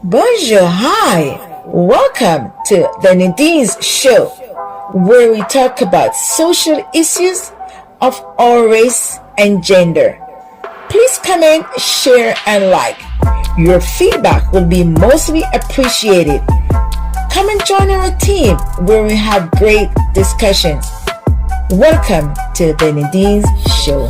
Bonjour, hi! Welcome to the Nadine's Show, where we talk about social issues of all race and gender. Please comment, share, and like. Your feedback will be mostly appreciated. Come and join our team where we have great discussions. Welcome to the Nadine's Show.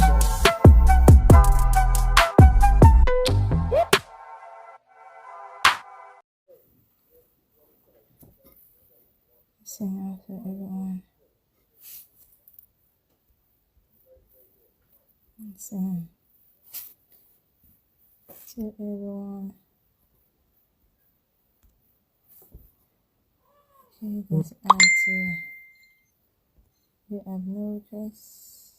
Sing out to everyone. Sing to everyone. Okay, let's add to. We have no requests.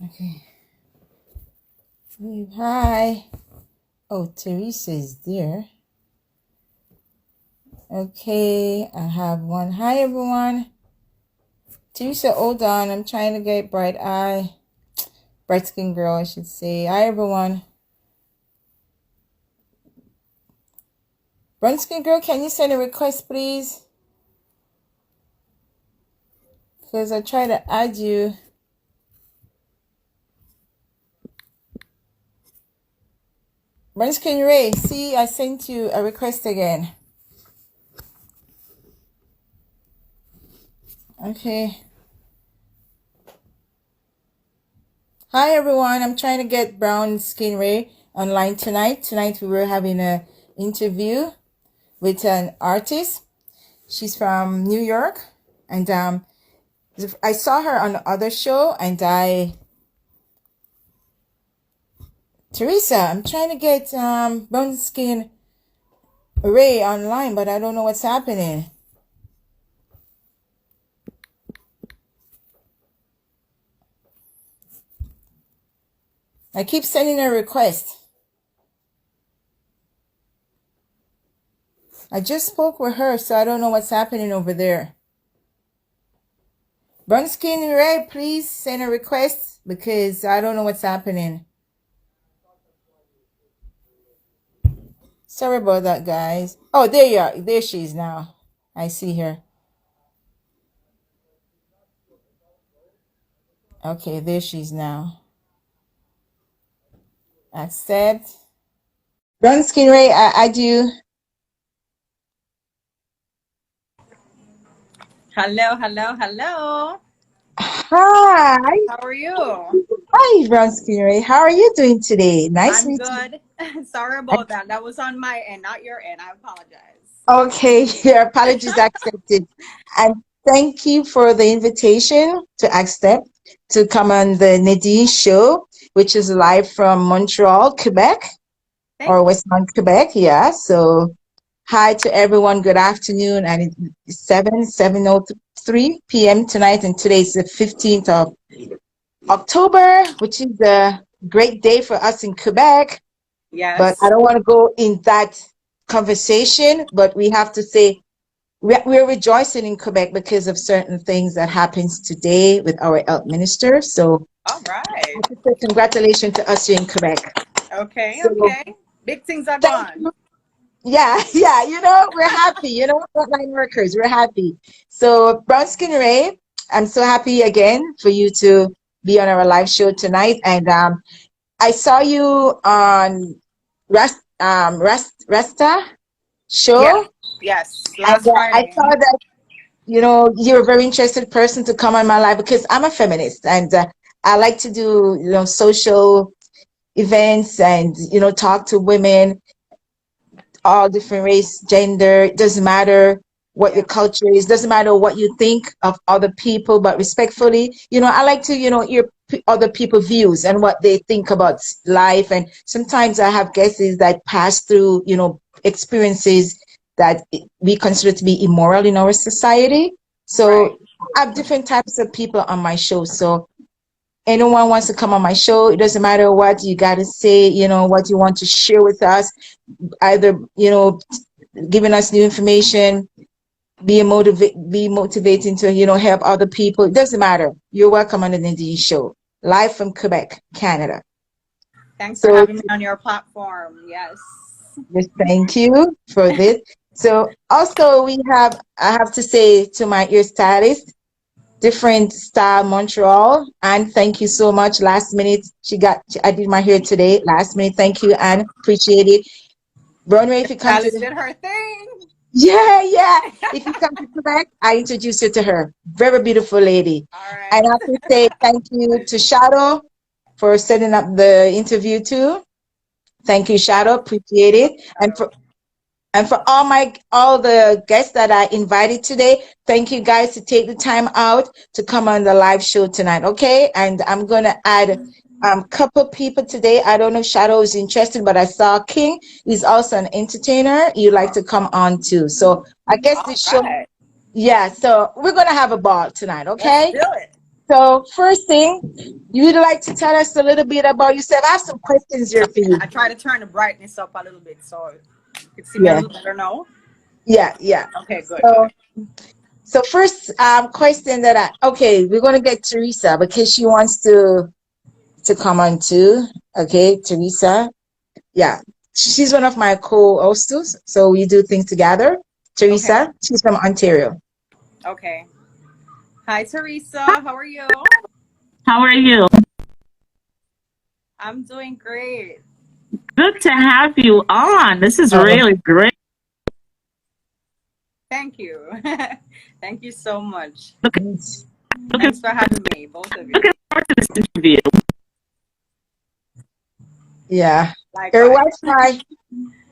Okay. Hi. Oh, Teresa is there. Okay, I have one. Hi, everyone. Teresa, hold on. I'm trying to get bright skin girl, I should say. Hi, everyone. Bright skin girl, can you send a request, please? Because I try to add you. Bright skin Ray, see, I sent you a request again. Okay. Hi everyone, I'm trying to get Brown Skin Ray online tonight. Tonight we were having an interview with an artist. She's from New York, and I saw her on the other show, and Teresa, I'm trying to get Brown Skin Ray online, but I don't know what's happening. I keep sending a request. I just spoke with her, so I don't know what's happening over there. Brown Skin Ray, please send a request because I don't know what's happening. Sorry about that, guys. Oh, there you are. There she is now. I see her. Okay, there she is now. Accept. Brown Skin Ray, I do. Hello. Hi. How are you? Hi, Brown Skin Ray. How are you doing today? Nice I'm meeting good. Sorry about that. That was on my end, not your end. I apologize. you. Okay, your apologies accepted. And thank you for the invitation to accept to come on the Nadine show, which is live from Montreal, Quebec, or Westmont, Quebec. Yeah. So hi to everyone. Good afternoon. And it's 7:03 p.m. tonight, and today is the 15th of October, which is a great day for us in Quebec. Yes. But I don't want to go in that conversation, but we have to say we're rejoicing in Quebec because of certain things that happens today with our health minister. So All right. Congratulations to us here in Quebec. Okay. So, Big things are thank gone. you. Yeah, we're happy, frontline workers, we're happy. So, Brown Skin Ray, I'm so happy again for you to be on our live show tonight. And I saw you on Resta show. Yes. And Last I Friday. saw that, you're a very interested person to come on my live because I'm a feminist, and I like to do, social events and, talk to women, all different race, gender. It doesn't matter what your culture is, doesn't matter what you think of other people, but respectfully, I like to, hear other people's views and what they think about life. And sometimes I have guests that pass through, experiences that we consider to be immoral in our society. So I have different types of people on my show. So anyone wants to come on my show, it doesn't matter what you got to say, what you want to share with us, either, giving us new information, be motivating to, help other people. It doesn't matter. You're welcome on the Nadine Show, live from Quebec, Canada. Thanks for So having me on your platform. Yes. just thank you for this. So also I have to say to my ear stylist, Different Style Montreal, and thank you so much. Last minute, I did my hair today. Last minute, thank you, and appreciate it. Broadway, if you come Alice to, did her thing. yeah, yeah. If you come to Quebec, I introduce you to her. Very beautiful lady. All And I right. have to say thank you to Shadow for setting up the interview too. Thank you, Shadow. Appreciate Big up, it. Shadow. And for all the guests that I invited today, thank you guys to take the time out to come on the live show tonight. Okay. And I'm gonna add couple people today. I don't know if Shadow is interested, but I saw King is also an entertainer. You like to come on too. So I guess All this show, right. yeah, so we're gonna have a ball tonight, Let's okay? do it. So first thing, you'd like to tell us a little bit about yourself. I have some questions here for you. I try to turn the brightness up a little bit so you can see me a Yeah, little better now. yeah, yeah. Okay, good, So good. first question that we're gonna get Teresa because she wants to come on too. Okay, Teresa. Yeah. She's one of my co-hosts, so we do things together. Okay, Teresa, she's from Ontario. okay. Hi, Teresa. How are you? How are you? I'm doing great. Good to have you on. This is Oh, really great. Thank you. Thank you so much. Looking, yes. looking, Thanks for having me, both of you. looking forward to this interview. Yeah. Your Likewise. Wi-Fi,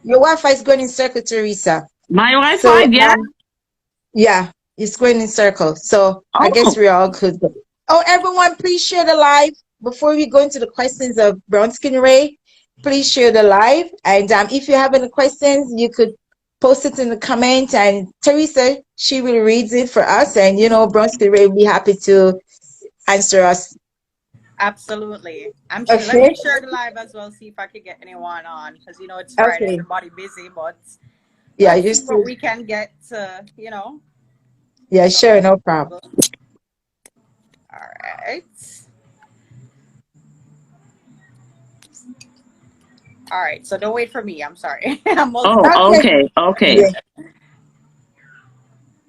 your Wi-Fi is going in circle, Teresa. My Wi-Fi, So yeah. yeah, it's going in circle. So I guess Oh, we're all good. Oh, everyone, please share the live before we go into the questions of Brown Skin Ray. Please share the live, and if you have any questions, you could post it in the comment. And Teresa, she will read it for us, and Brown Skin Ray will be happy to answer us. Absolutely. I'm sure. Let Okay. me share the live as well, see if I can get anyone on. Because, it's Friday, Okay. everybody busy, but Yeah, let's you see what still. we can get, Yeah, some sure, no problem. people. All right. All right. So don't wait for me. I'm sorry. I'm oh, Okay. multitasking. okay, okay. Yeah.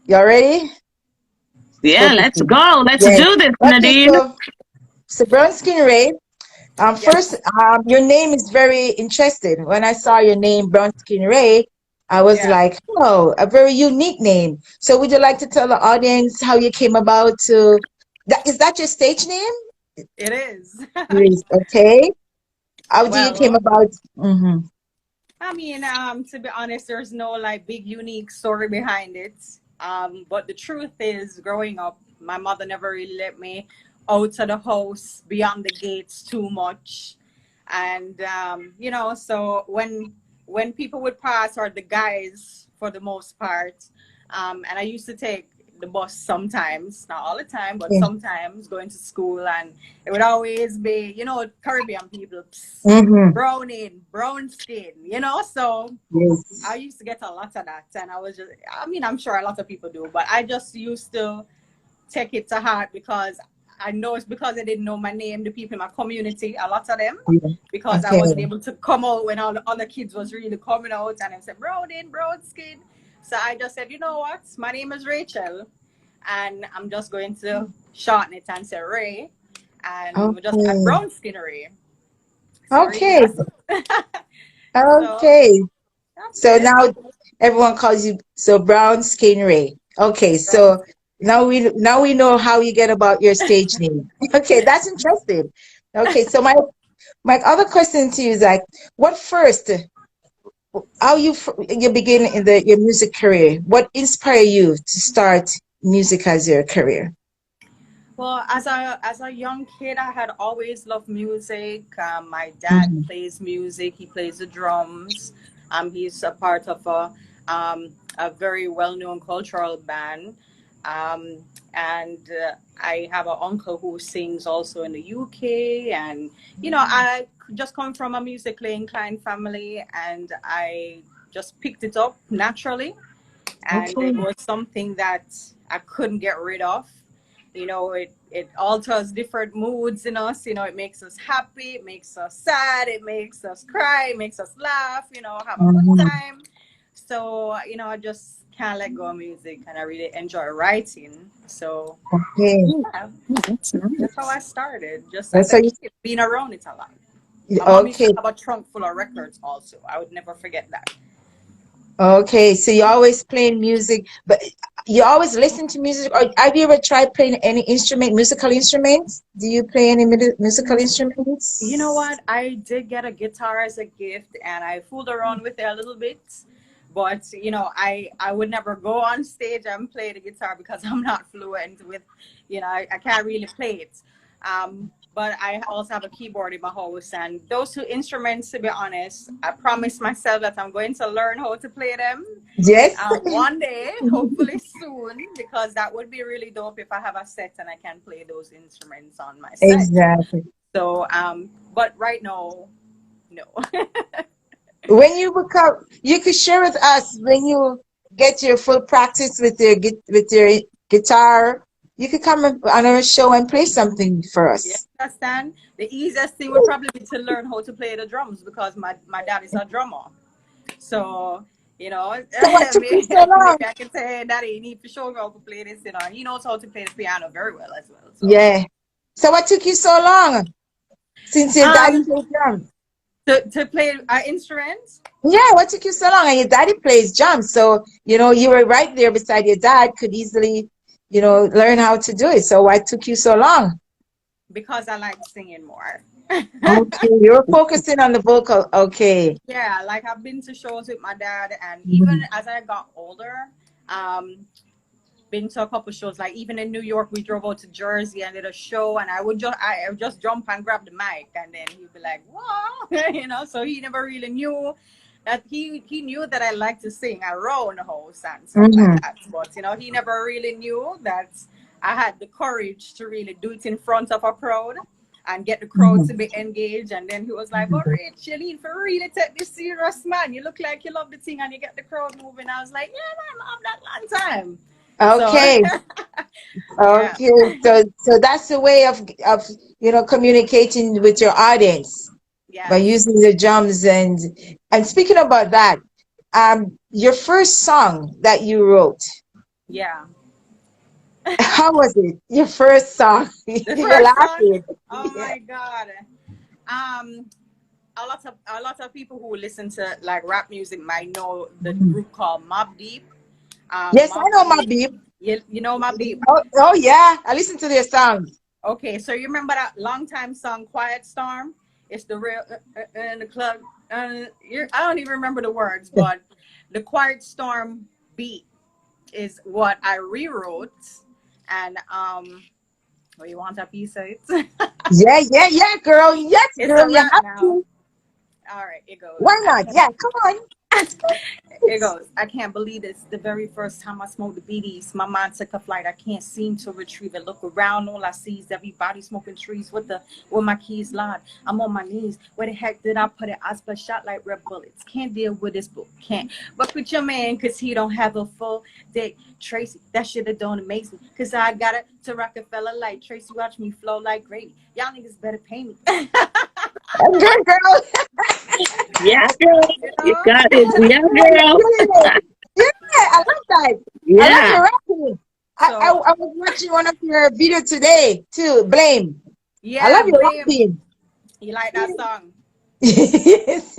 You ready? Yeah, let's Okay. go. Let's Yeah. do this, Okay. Nadine. So Brown Skin Ray. First, Yes. your name is very interesting. When I saw your name, Brown Skin Ray, I was Yeah, like, oh, a very unique name. So would you like to tell the audience how you came about to that? Is that your stage name? it is. Yes. Okay. How do you came Well, about? Mm-hmm. I mean, to be honest, there's no like big unique story behind it. But the truth is, growing up, my mother never really let me out of the house beyond the gates too much. And so when people would pass, or the guys for the most part, and I used to take the bus sometimes, not all the time, but Yeah. sometimes going to school, and it would always be, Caribbean people, Mm-hmm. browning, brown skin, so I Yes. used to get a lot of that. And I mean, I'm sure a lot of people do, but I just used to take it to heart because I know it's because they didn't know my name, the people in my community, a lot of them, Yeah. because I Okay. wasn't able to come out when all the other kids was really coming out and they said, brown skin. So I just said, you know what? My name is Rachel, and I'm just going to shorten it and say Ray. And we just add Okay. brown skin Ray. So really, Okay. that's so Okay. that's So it. now everyone calls you Brown Skin Ray. Okay, Brown so now we know how you get about your stage name. Okay, that's interesting. Okay, so my other question to you is like, what first? How you begin in your music career? What inspired you to start music as your career? Well, as a young kid, I had always loved music. My dad Mhm. plays music. He plays the drums. He's a part of a very well-known cultural band. Um, and I have an uncle who sings also in the UK. And I just come from a musically inclined family, and I just picked it up naturally. and Okay. it was something that I couldn't get rid of. It alters different moods in us. It makes us happy, it makes us sad, it makes us cry, it makes us laugh, have a good Mhm. time. So, I just can't let go of music, and I really enjoy writing. So, Okay. yeah, That's that's how I nice. started, just as That's a how you. kid, being around it a lot. My mom used to Okay. have a trunk full of records also. I would never forget that. Okay. So you always playing music, but you always listen to music. Or have you ever tried playing any instrument, musical instruments? Do you play any musical You know instruments? what? I did get a guitar as a gift, and I fooled around with it a little bit. But I would never go on stage and play the guitar because I'm not fluent with, I can't really play it. But I also have a keyboard in my house, and those two instruments, to be honest, I promised myself that I'm going to learn how to play them Yes. one day, hopefully soon, because that would be really dope if I have a set and I can play those instruments on my set. Exactly. So, but right now, no. When you become, you could share with us when you get your full practice with with your guitar. You could come on our show and play something for You us. understand? The easiest thing would probably be to learn how to play the drums because my dad is a drummer. So, So what took you maybe, so long? maybe I can say, hey, Daddy, you need to show me how to play this. He knows how to play the piano very well as well. So, Yeah. So what took you so long since your daddy um, plays drums? to play instruments. Yeah, what took you so long? And your daddy plays drums, so you were right there beside your dad, could easily, learn how to do it. So why took you so long? Because I like singing more. Okay, you're focusing on the vocal. Okay. Yeah, like I've been to shows with my dad, and even Mhm. as I got older, um, been to a couple shows. Like even in New York, we drove out to Jersey and did a show, and I would just jump and grab the mic, and then he'd be like, "Wow," So he never really knew that he knew that I like to sing around the house and stuff like Mhm. that, but he never really knew that I had the courage to really do it in front of a crowd and get the crowd to Mhm. be engaged. And then he was like, "But Rich, you need to really take this serious, man. You look like you love the thing and you get the crowd moving." I was like, "Yeah, man, I'm that long time." So Okay. yeah, Okay. So that's the way of communicating with your audience by yes, using the drums and speaking about that, your first song that you wrote, yeah. how was it? Your first song? The You're first song, laughing. oh Yeah. my god. Um, a lot of people who listen to like rap music might know the Mhm. group called Mob Deep. Yes, I Mob know my Deep. beep. You know Mob Deep. Oh yeah, I listen to their songs. Okay, so you remember that long time song "Quiet Storm"? It's the real in the club. I don't even remember the words, but the Quiet Storm beat is what I rewrote, and oh, you want a piece of it? Yeah, yeah, yeah, girl. Yes, It's girl. a You rap have now. to. All right, it goes. Why not? Yeah, come on. It goes. I can't believe this. The very first time I smoked the BDs, my mind took a flight. I can't seem to retrieve it. Look around, all I see is everybody smoking trees with my keys locked. I'm on my knees. Where the heck did I put it? I split shot like red bullets. Can't deal with this book. Can't. But with your man, cause he don't have a full dick. Tracy, that shit that don't amaze me. Cause I got it to Rockefeller like Tracy. Watch me flow like gravy. Y'all niggas better pay me. I'm good, girl. Yeah, girl. you You know? got it. Yeah, Yeah, you're girl. killing it. Yeah, I love that. I love Yeah. your rapping. So I was watching one of your video today too. Blame. I love yeah, your blame. rapping. You like that song? Yes.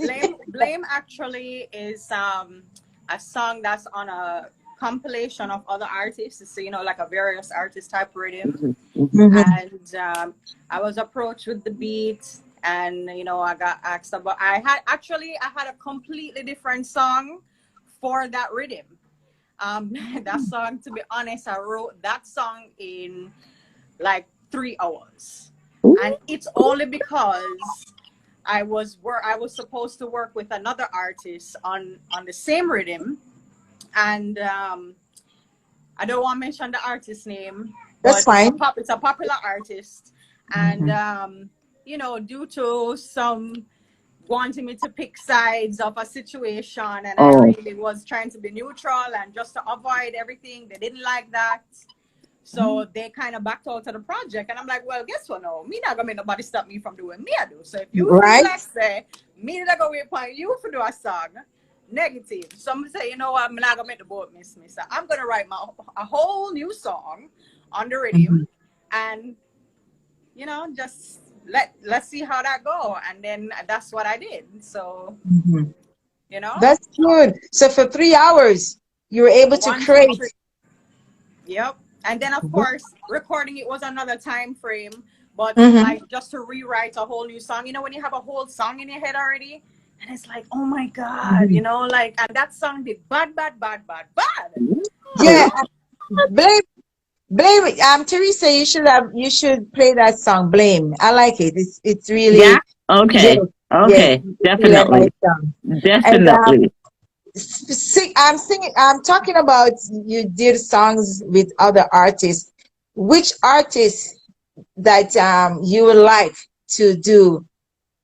Blame actually is a song that's on a compilation of other artists. So like a various artist type rhythm. Mhm, mhm. Mhm. And I was approached with the beat, and I got asked about. I had a completely different song for that rhythm. That song, to be honest, I wrote that song in like 3 hours, and it's only because I was supposed to work with another artist on the same rhythm, and I don't want to mention the artist name, That's but it's a fine. popular artist, and Mhm. due to some wanting me to pick sides of a situation, and I Oh. really was trying to be neutral and just to avoid everything. They didn't like that. So they kind of backed out of the project. And I'm like, well, guess what? No, me not gonna make nobody stop me from doing me I do. So if you feel Right? like say, me not gonna wait for you for do a song, negative. Some say, you know what, I'm not gonna make the boat miss me. So I'm gonna write a whole new song on the Mhm. rhythm and just let's see how that go. And then that's what I did. So, Mhm. you know, That's good. So for 3 hours, you were able to one, two, create. three. Yep. And then of course recording it was another time frame, but Mm-hmm. like just to rewrite a whole new song, when you have a whole song in your head already, and it's like, oh my God, like, and that song did bad, bad, bad, bad, bad. You Yeah, know? Wow. blame, blame. Teresa, you should play that song. Blame. I like it. It's Yeah. really yes, Okay. yes. Okay. It's really a Definitely. nice song. And Definitely. I'm singing. I'm talking about you did songs with other artists. Which artists that you would like to do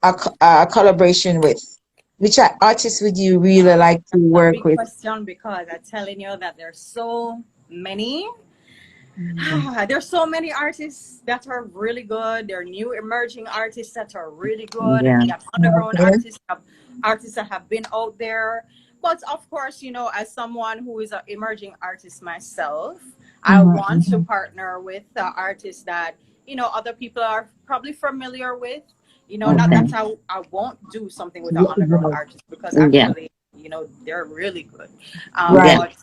a collaboration with? Which artists would you really Wow, like to that's a work big with? question because I'm telling you that there's so many. Mhm. There's so many artists that are really good. There are new emerging artists that are really good. Yeah. We have underground Okay. artists, artists that have been out there. But of course, as someone who is an emerging artist myself, I Mhm, want to mhm. partner with artists that, other people are probably familiar with. Not Okay. that I won't do something with an Yeah, underground artist because Yeah. actually, they're really good. Yeah. right. But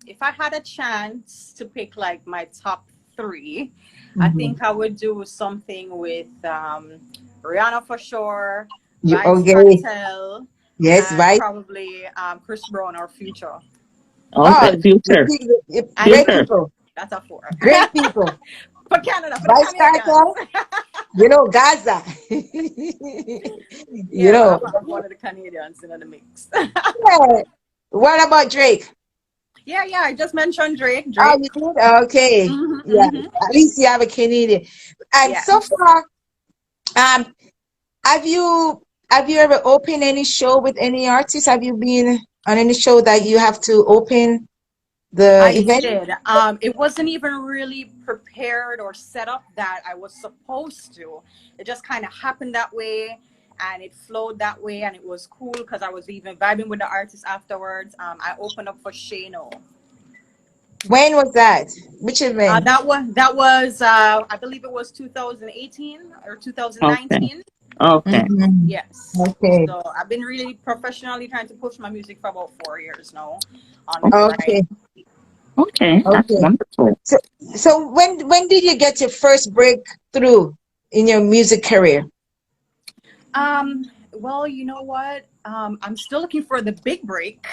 if I had a chance to pick like my top three, I Mhm. think I would do something with Rihanna for sure, You Vibes okay? Cartel, Yes, and right. probably Chris Brown or Future. Oh, Okay. Future. And great Future. people, that's a four. great people. For Canada, for the Vice Canadians. Cartel, Gaza. you Yeah, know, I have one of the Canadians in the mix. yeah. What about Drake? Yeah, I just mentioned Drake. Oh, Drake. you did? Okay. Yeah. Hmm. At least you have a Canadian. And so Yes. far, um, have you have you ever opened any show with any artist? Have you been on any show that you have to open the I event? did. It wasn't even really prepared or set up that I was supposed to. It just kind of happened that way, and it flowed that way, and it was cool because I was even vibing with the artist afterwards. I opened up for Shano. When was that? Which event? That was I believe it was 2018 or Okay. 2019. Okay. Mhm. Yes. Okay. So I've been really professionally trying to push my music for about 4 years now on the grind. Okay. Okay. That's Okay. wonderful. So, so when did you get your first breakthrough in your music career? Well, you know what? I'm still looking for the big break.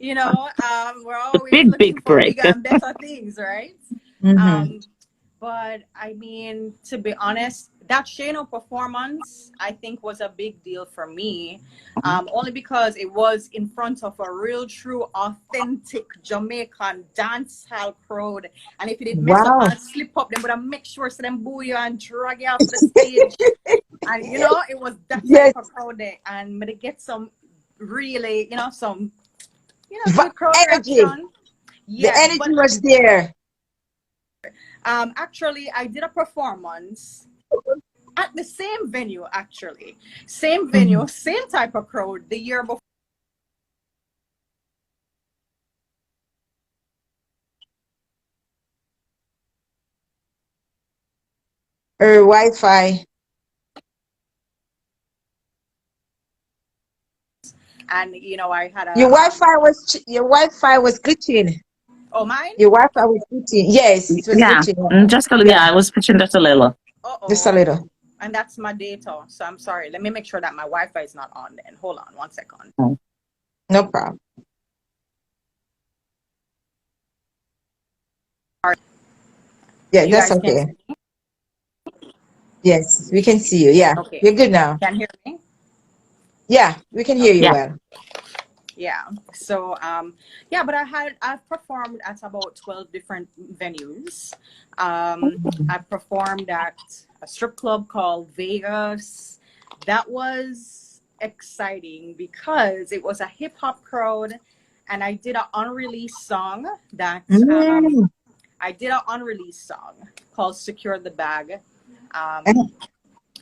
We're The always big, looking big for break. bigger and better things, right? Mm-hmm. Um, but I mean, to be honest, that Shano performance, I think, was a big deal for me, only because it was in front of a real, true, authentic Jamaican dancehall crowd. And if you did mess up Wow. and slip up, then would have make sure so them boo you and drag you off the stage. And it was that type Yes. of crowd there, and to get some really, some, Va- good crowd Energy. reaction. The Yes, energy but was there. actually, I did a performance at the same venue. Actually, same venue, Mhm. same type of crowd the year before. Or Wi-Fi. And I had a Your Wi-Fi was glitching. oh mine. Your Wi-Fi was glitching. Yes, it was Yeah. glitching. Just a little. Yeah, Yeah. I was pitching just a little. just a Uh-oh. little. And that's my data, so I'm sorry. Let me make sure that my Wi-Fi is not on. Then hold on 1 second. Oh. No problem. Yeah, You that's guys can okay. see me? Yes, we can see you. Yeah, Okay. you're good now. Can hear me? Yeah, we can hear Okay. you Yeah. well. Yeah. So yeah, but I've performed at about 12 different venues. I've performed at a strip club called Vegas. That was exciting because it was a hip hop crowd, and I did an unreleased song that Mm. I did an unreleased song called "Secure the Bag." And- Um,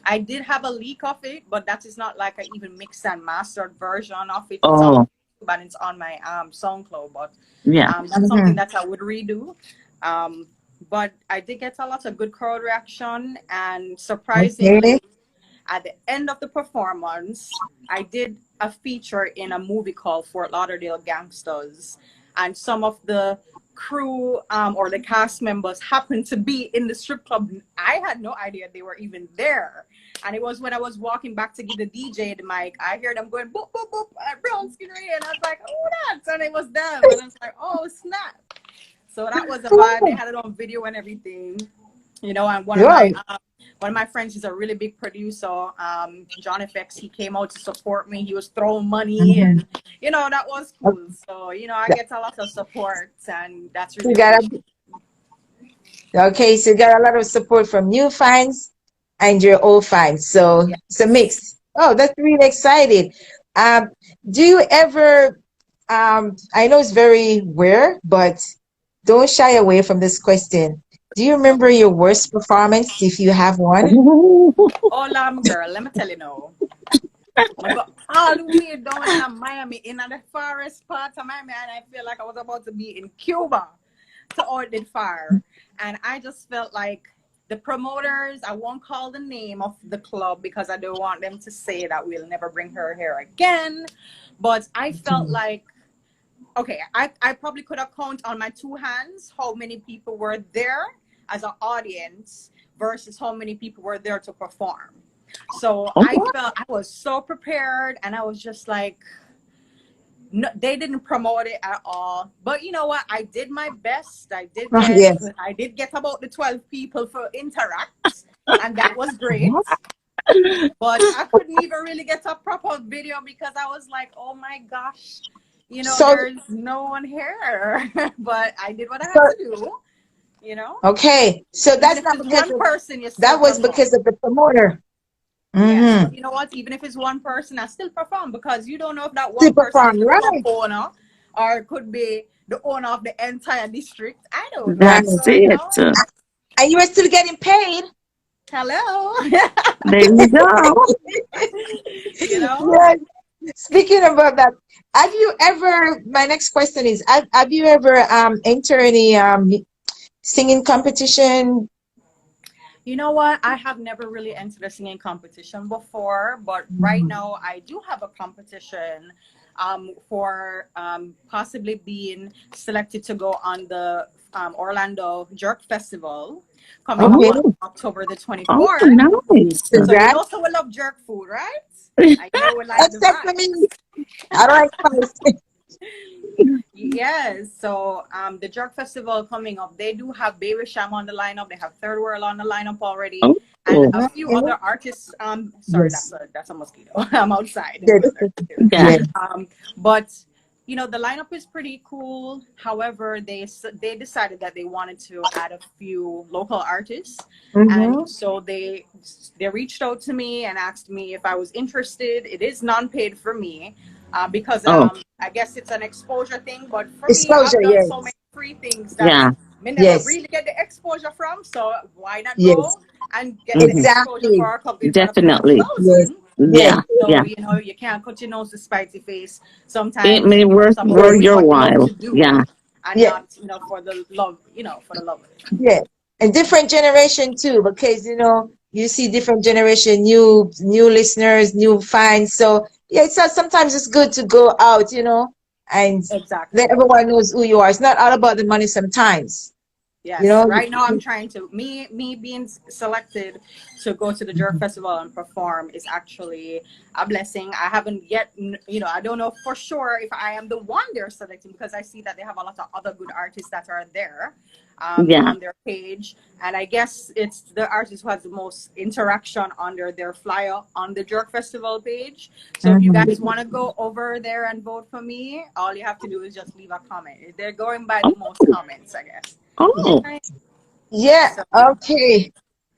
I did have a leak of it, but that is not like I even mixed and mastered version of it. It's on Oh, YouTube and it's on my SoundCloud, but yeah. that's something that I would redo. Um, but I did get a lot of good crowd reaction, and Okay. surprisingly, at the end of the performance, I did a feature in a movie called Fort Lauderdale Gangsters, and some of the crew or the cast members happened to be in the strip club. I had no idea they were even there. And it was when I was walking back to give the DJ the mic, I heard them going boop boop boop brown skin ray, and I was like, oh, that's, and it was them, and I was like, oh snap. So that was a vibe. They had it on video and everything, you know. And Right. one of my friends is a really big producer, John FX. He came out to support me. He was throwing money, Mhm. and you know that was cool. So you know I get a lot of support, and that's You really got appreciated. okay, so you got a lot of support from new fans and your old fans. So it's a Yes. mix. Oh, that's really exciting. Um, do you ever I know it's very rare, but don't shy away from this question. Do you remember your worst performance if you have one? Oh, girl, let me tell you now. I got all the way down in Miami, in the forest part of Miami, and I feel like I was about to be in Cuba to order fire. And I just felt like the promoters, I won't call the name of the club because I don't want them to say that we'll never bring her here again. But I felt like, okay, I probably could have counted on my two hands how many people were there as an audience versus how many people were there to perform. So I Oh, felt I was so prepared, and I was just like, no, they didn't promote it at all. But you know what? I did my best. Oh, yes. I did get about the 12 people for interact, and that was great. But I couldn't even really get a proper video because I was like, oh my gosh, you know, So, there's no one here. But I did what I so had to do, you know. okay. So Even that's if not it's because one of person, you still that was perform. because of the promoter. Yes, Mm-hmm. but you know what? Even if it's one person, I still perform because you don't know if that one Super person is fun, the club right? owner or it could be the owner of the entire district. I don't know. Right. that's So, you it. know, And you were still getting paid. hello. There you go. You know? Yeah. Speaking about that, have you ever, my next question is, have you ever entered any singing competition? You know what? I have never really entered a singing competition before, but right Mhm. now I do have a competition for possibly being selected to go on the Orlando Jerk Festival coming up Okay. on Oh, October the oh, 24th. nice. So you know, Congrats. so we love jerk food, right? I know we like the Except for vibe. me. I don't like spice. Yes. So the Jerk Festival coming up, they do have Baby Sham on the lineup. They have Third World on the lineup already, and Oh, a few other Okay. artists. Sorry, Yes. that's a mosquito. I'm outside in the Good. weather. yeah. Yeah. But you know the lineup is pretty cool. However, they decided that they wanted to add a few local artists, and Mm-hmm. so they reached out to me and asked me if I was interested. It is non-paid for me because Oh, I guess it's an exposure thing. But for me, I've Exposure, done so many yes. free things that yeah. me never Yes. really get the exposure from. So why not Yes. go and get the Hmm. exposure Exactly. for a couple in front of a couple Definitely. Yes. thousand? Yes. Yeah. So Yeah. you know you can't cut your nose to spite your face. It Sometimes may you know worth it's about worth doing Yes. your what you love while. to do Yeah. and Yes. not you know for the love for the love of it. Yeah, and different generation too, because you see different generation, new listeners, new fans. So yeah, sometimes it's good to go out, and let Exactly. everyone knows who you are. It's not all about the money sometimes, you Yes, know. right now I'm trying to me being selected to go to the Jerk Festival and perform is actually a blessing. I haven't yet, you know, I don't know for sure if I am the one they're selecting because I see that they have a lot of other good artists that are there Yeah. on their page, and I guess it's the artist who has the most interaction under their flyer on the Jerk Festival page. So if you Mhm. guys want to go over there and vote for me, all you have to do is just leave a comment. They're going by the most Oh. comments, I guess. Oh. Right. Yeah. So Okay.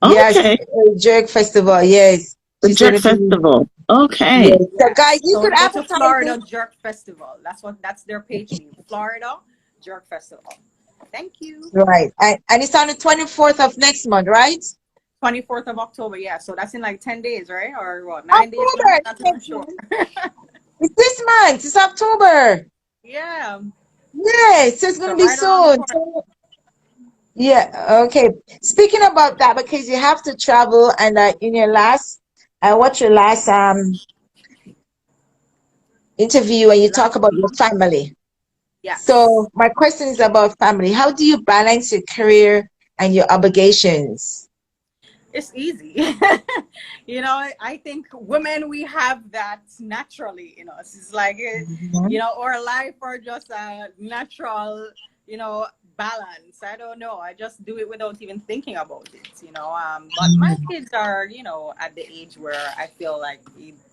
Yes. Okay. Jerk Festival. Yes, The she's Jerk gonna be. Festival. Okay. Yes. So, guys, Yes. you So could we go to advertise Florida it. Jerk Festival. That's their page name. Florida Jerk Festival. Thank you. Right. And it's on the 24th of next month, right? 24th of October. Yeah. So that's in like 10 days, right? Or what? 9 days now? October. Not even sure. It's this month. It's October. Yeah. Yes, so it's going So to be right around the soon. corner. Yeah, okay. Speaking about that, because you have to travel, and in your last, I watched your last interview, and you talk about your Mhm. family. Yes. So my question is about family. How do you balance your career and your obligations? It's easy. I think women, we have that naturally in us. It's like, Mhm. our life or just a natural, you know, balance. I don't know. I just do it without even thinking about it. But my kids are, at the age where I feel like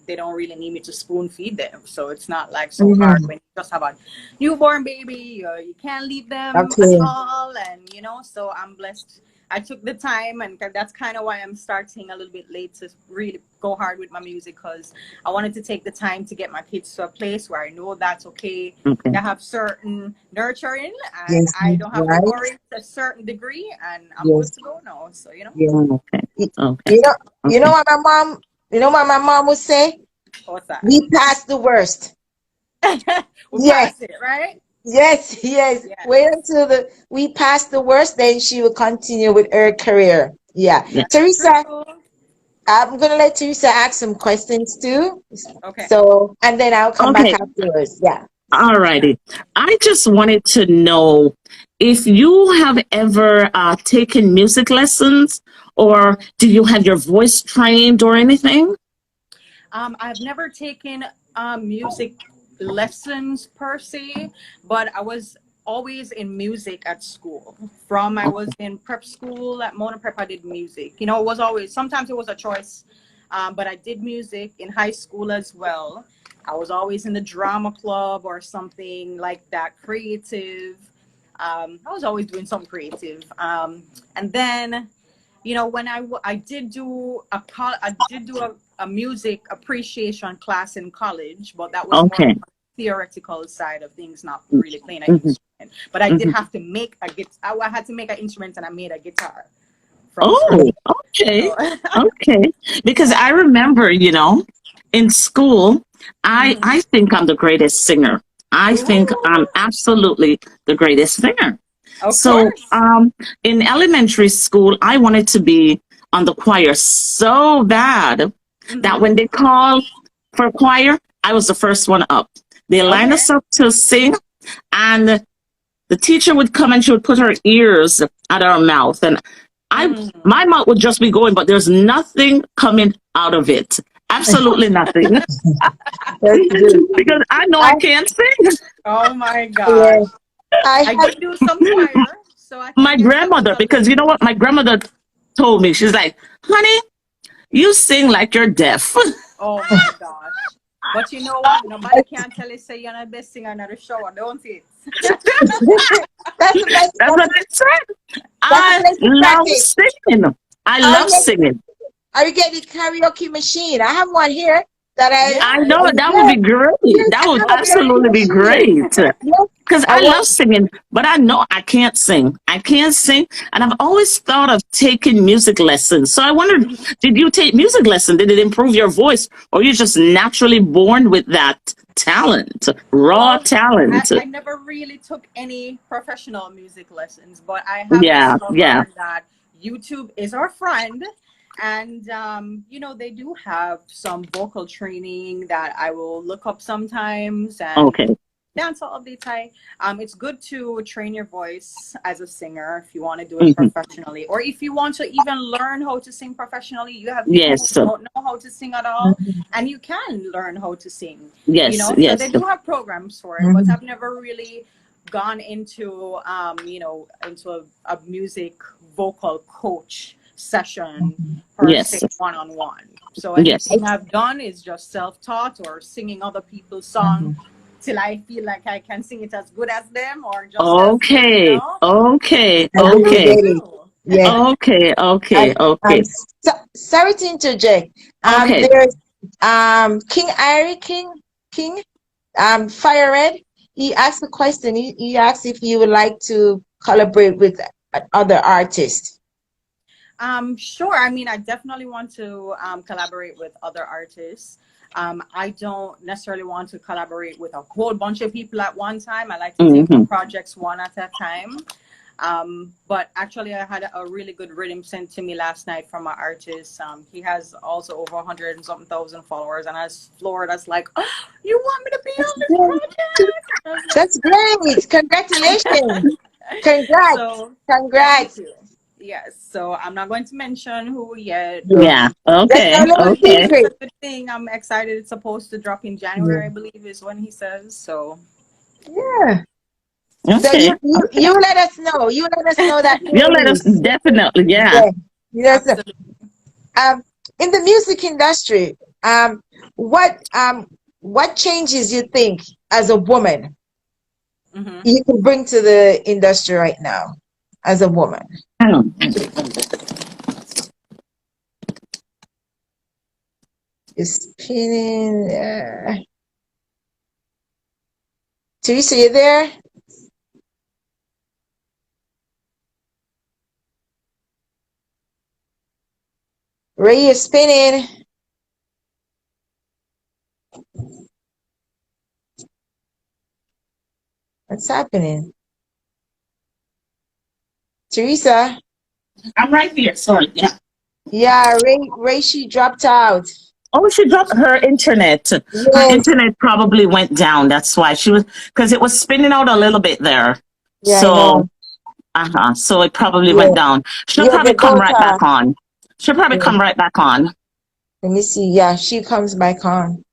they don't really need me to spoon feed them. So it's not like so hard Mhm. when you just have a newborn baby. You can't leave them at Okay. all. And, so I'm blessed. I took the time, and that's kind of why I'm starting a little bit late to really go hard with my music, because I wanted to take the time to get my kids to a place where I know that's okay. Okay. They have certain nurturing, and Yes. I don't have to Right. worry to a certain degree, and I'm good Yes. to go now. So. Yes. Okay. You, Okay. you know, you know Okay. what my mom, you know what my mom would say? What's that? We passed the worst. We Yes. pass it, right? Yes, yes. Wait Yes, until we pass the worst, then she will continue with her career. Yeah. Yeah. that's Teresa, true. I'm gonna let Teresa ask some questions too. Okay. So, and then I'll come back Okay. afterwards. Yeah. All righty. I just wanted to know if you have ever taken music lessons, or do you have your voice trained or anything? I've never taken music lessons per se, but I was always in music at school. From I was in prep school at Mona Prep, I did music. It was always, sometimes it was a choice, but I did music in high school as well. I was always in the drama club or something like that, creative. I was always doing something creative. And then when I did do a music appreciation class in college, but that was more Okay. on the theoretical side of things, not really playing an Mm-hmm. instrument. But I did Hmm. have to make a guitar. I had to make an instrument, and I made a guitar from scratch. Oh, okay. So, Okay. Because yeah. I remember, in school, I Hmm. I think I'm the greatest singer. I think I'm Ooh, absolutely the greatest singer. of So, course. in elementary school, I wanted to be on the choir so bad that Hmm. when they called for choir, I was the first one up. They lined Okay. us up to sing, and the teacher would come and she would put her ears at our mouth, and I Mm. my mouth would just be going, but there's nothing coming out of it. Absolutely nothing. That's good. Because I know I I can't sing. Oh my yeah, gosh. I I had did do some choir, so I My guess that was grandmother, a because you know what? My grandmother told me, she's like, honey, you sing like you're deaf. Oh my gosh. But you know what? Nobody can tell you say you're not the best singer in the shower, don't it? that's the best That's what I said. that's the I place to love practice. singing. I Are love you singing. are you getting the karaoke machine? I have one here that I know Yes. that would yes, be great. yes, That I would have a karaoke absolutely be machine. great. Yes. Because I I love want singing, but I know I can't sing. I can't sing. And I've always thought of taking music lessons. So I wondered, Mhm. did you take music lesson? Did it improve your voice? Or you're just naturally born with that talent, raw Well, talent? I never really took any professional music lessons, but I have Yeah, yeah. discovered that YouTube is our friend. And, they do have some vocal training that I will look up sometimes. And Okay. dance all of the time. It's good to train your voice as a singer if you want to do it Hmm. professionally, or if you want to even learn how to sing professionally. You have people who Yes. don't know how to sing at all, and you can learn how to sing. Yes. So they Yes. do have programs for it, but Mhm. I've never really gone into a music vocal coach session per se, Yes. one on one. So Yes. anything I've done is just self taught or singing other people's song Mhm. till I feel like I can sing it as good as them or just as good, Okay. Okay. I That really works Okay. get it. too. Yeah. Okay. Okay. I'm Okay. sorry to interject. Okay. There's King Irie King Fire Red. He asked a question. He asked if you would like to collaborate with other artists. Sure. I mean, I definitely want to collaborate with other artists. I don't necessarily want to collaborate with a whole bunch of people at one time. I like to take Hmm. projects one at a time. But actually, I had a really good rhythm sent to me last night from an artist. He has also over 100 and something thousand followers, and I was floored. I was like, "Oh, you want me to be That's on this great. project?" I was That's great. Congratulations. like, Congrats. so thank Congrats. you. Yes, so I'm not going to mention who yet. Yeah. Yeah. That's Okay. a little But Okay. it's a secret. good thing. I'm excited. It's supposed to drop in Yeah. January, I believe, is when he says. So Yeah. So Okay. you let us know. You let us know that You'll let us news. definitely. Yeah. Yeah. You let us know. absolutely. Um, in the music industry, what changes you think as a woman Hmm. you can bring to the industry right now as a woman? Hmm. Is spinning. Teresa, you there? Ray is spinning. What's happening? Teresa? I'm right here. Sorry. Yeah. Yeah, Ray, she dropped out. Oh, she dropped her internet. Her Yes. internet probably went down. That's why she was, because it was spinning out a little bit there. Yeah, I So, know. so it probably went Yeah. down. She'll Yeah, probably the come right back daughter. on. She'll probably Yeah. come right back on. Let me see. Yeah, she comes back on.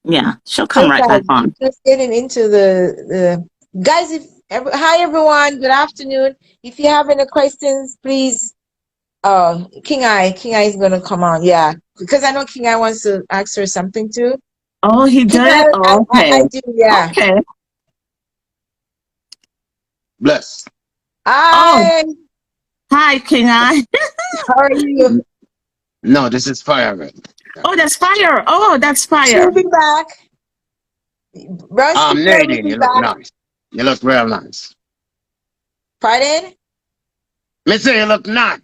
Yeah, she'll come Just right back on. just getting into the guys. Hi everyone, good afternoon. If you have any questions, please. Oh, King I is gonna come on. Yeah, because I know King I wants to ask her something too. Oh, he King did? Oh, I okay. do. Yeah. Okay. Bless. Oh, Hi. hi, King I. How are you? No, this is fire red. Yeah. Oh, that's fire. Oh, that's fire. She'll be back. Brown Skinner will Nadine, be you look back. nice. You look real nice. Pardon? Me say you look nice.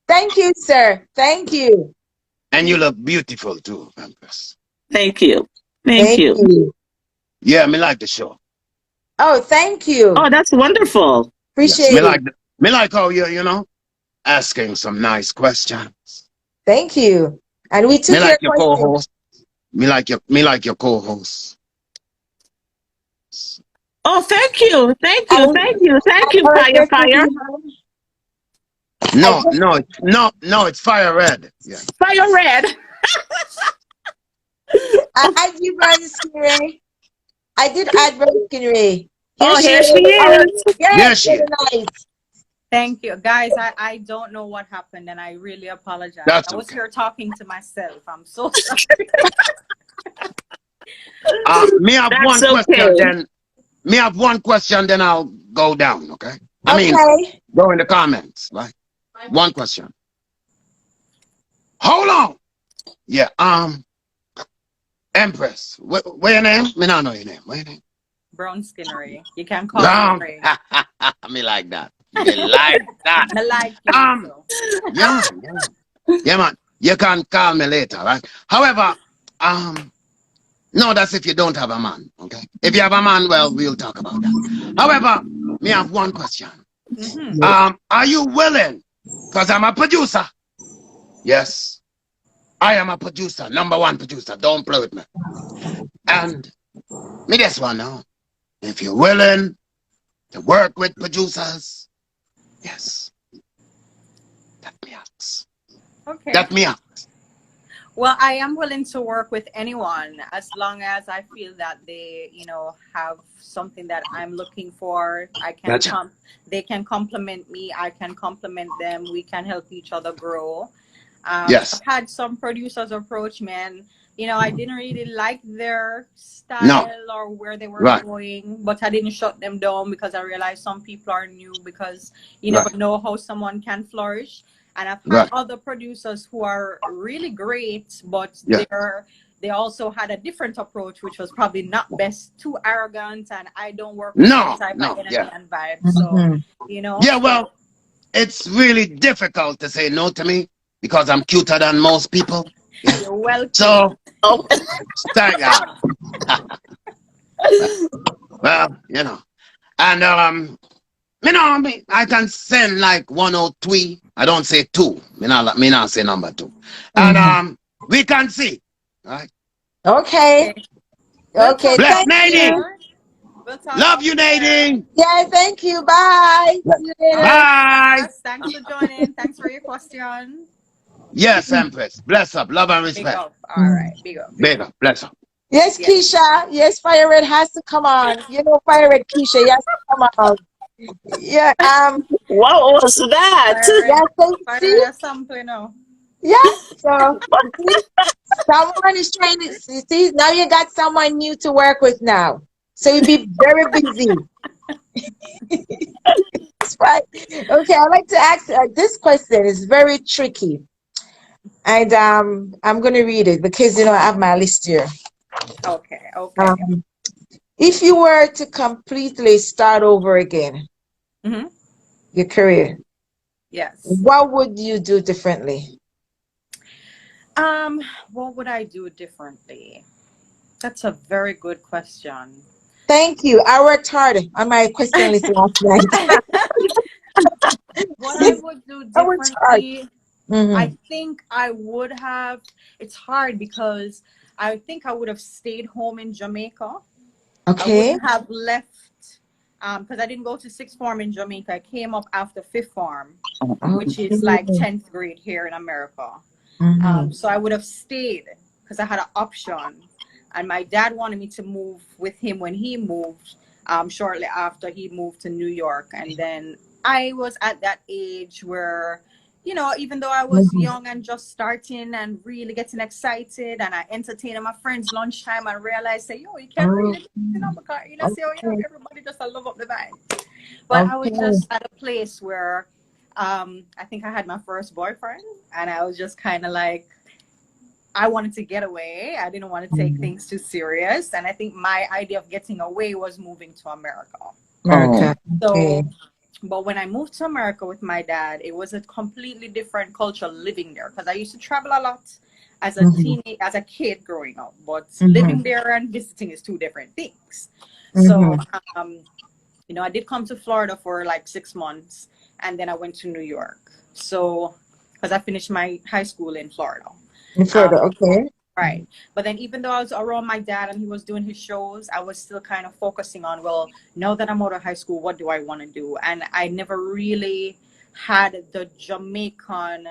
Thank you, sir. Thank you. And you look beautiful too, Empress. Thank you. Thank Thank you. you. Yeah, me like the show. Oh, thank you. Oh, that's wonderful. Yes, Appreciate it. me like how you know, asking some nice questions. Thank you. And we Me took your like your question. co-host. Me like your co-host. Oh, thank you. Thank you. And Thank you. Thank you, our Fire guest will Fire. be on. I No, just no, no, it's fire red. Yeah. Fire Red. I did run Skinneray. I did add Run Skinneray. Here Oh, she here is. she How are is. you? There Yes, she good is. night. Thank you, guys. I don't know what happened, and I really apologize. That's I was okay. here talking to myself. I'm so sorry. Me have That's one question, okay. then me have one question, then I'll go down, okay? I mean, Okay. go in the comments, right? One question. Hold on. Yeah, Empress. What your name? Me not know your name. What your name? Brown Skinnery. You can call me Ray. Me like that. Me like that. I like you, Um, so. yeah, man, yeah, man. Yeah, man. You can call me later, right? However, no, that's if you don't have a man, okay? If you have a man, well, we'll talk about that. However, me have one question. Hmm. Are you willing? Because I'm a producer. Yes, I am a producer, number one producer. Don't play with me. And me this one now. If you're willing to work with producers, yes, that me ask. Okay. That me ask. Well, I am willing to work with anyone as long as I feel that they, have something that I'm looking for. Gotcha. They can compliment me. I can compliment them. We can help each other grow. I've Yes. had some producers approach me, and I didn't really like their No. style or where they were Right. going, but I didn't shut them down because I realized some people are new because you never Right. know how someone can flourish. And I've had Right. other producers who are really great, but Yeah. they also had a different approach, which was probably not best, too arrogant, and I don't work with them No, type of no, energy yeah. and vibe. So, Mhm. Yeah, so well, it's really difficult to say no to me because I'm cuter than most people. Yeah. you're well cute. So, Oh, thank God. Well, And I can send like 103. I don't say two. Me not say number two. And Mhm. we can see. Right? Okay. Okay. We'll Okay. talk Bless Thank Nadine. you. after. We'll talk Love you, after. Nadine. Yeah. Thank you. Bye. Yeah. See you All later. right, Bye. Empress. Thanks for joining. Thanks for your question. Yes, Empress. Bless up. Love and Big respect. up. All Mhm. right. Big up. Big Big up. up. Bless up. Yes, Yes. Keisha. Yes, Fire Red has to come on. You know, Fire Red Keisha. Yes, come on. Yeah. what was that? Fire Yeah. red. So Fire see. red sample now. Yeah. So see, someone is trying to see. Now you got someone new to work with now. So you'll be very busy. That's right. Okay. I'd like to ask this question. Is very tricky, and I'm going to read it because I have my list here. Okay. Okay. Um, if you were to completely start over again, Mm-hmm. your career, Yes. what would you do differently? Um, what would I do differently? That's a very good question. Thank you. I worked hard on my question list last night. What I would do I worked hard. differently, I Hmm. think I would have. It's hard because I think I would have stayed home in Jamaica. I Okay. wouldn't have left because I didn't go to sixth form in Jamaica. I came up after fifth form, which Okay. is like 10th grade here in America. Hmm. So I would have stayed because I had an option. And my dad wanted me to move with him when he moved, shortly after he moved to New York. And then I was at that age where, even though I was Hmm. young and just starting and really getting excited, and I entertained my friends lunchtime and realized, say, yo, you can't really do this, because, say, oh, Okay. everybody just love up the vibe. But I was Okay. just at a place where I think I had my first boyfriend, and I was just kind of like, I wanted to get away. I didn't want to take Mhm. things too serious. And I think my idea of getting away was moving to America. Oh, America. Okay. So, but when I moved to America with my dad, it was a completely different culture living there because I used to travel a lot Hmm. as a kid growing up. But Hmm. living there and visiting is two different things. So, Hmm. um, I did come to Florida for like 6 months, and then I went to New York. So, because I finished my high school in Florida. In Florida. Um, Okay. right. But then, even though I was around my dad and he was doing his shows, I was still kind of focusing on, well, now that I'm out of high school, what do I want to do? And I never really had the Jamaican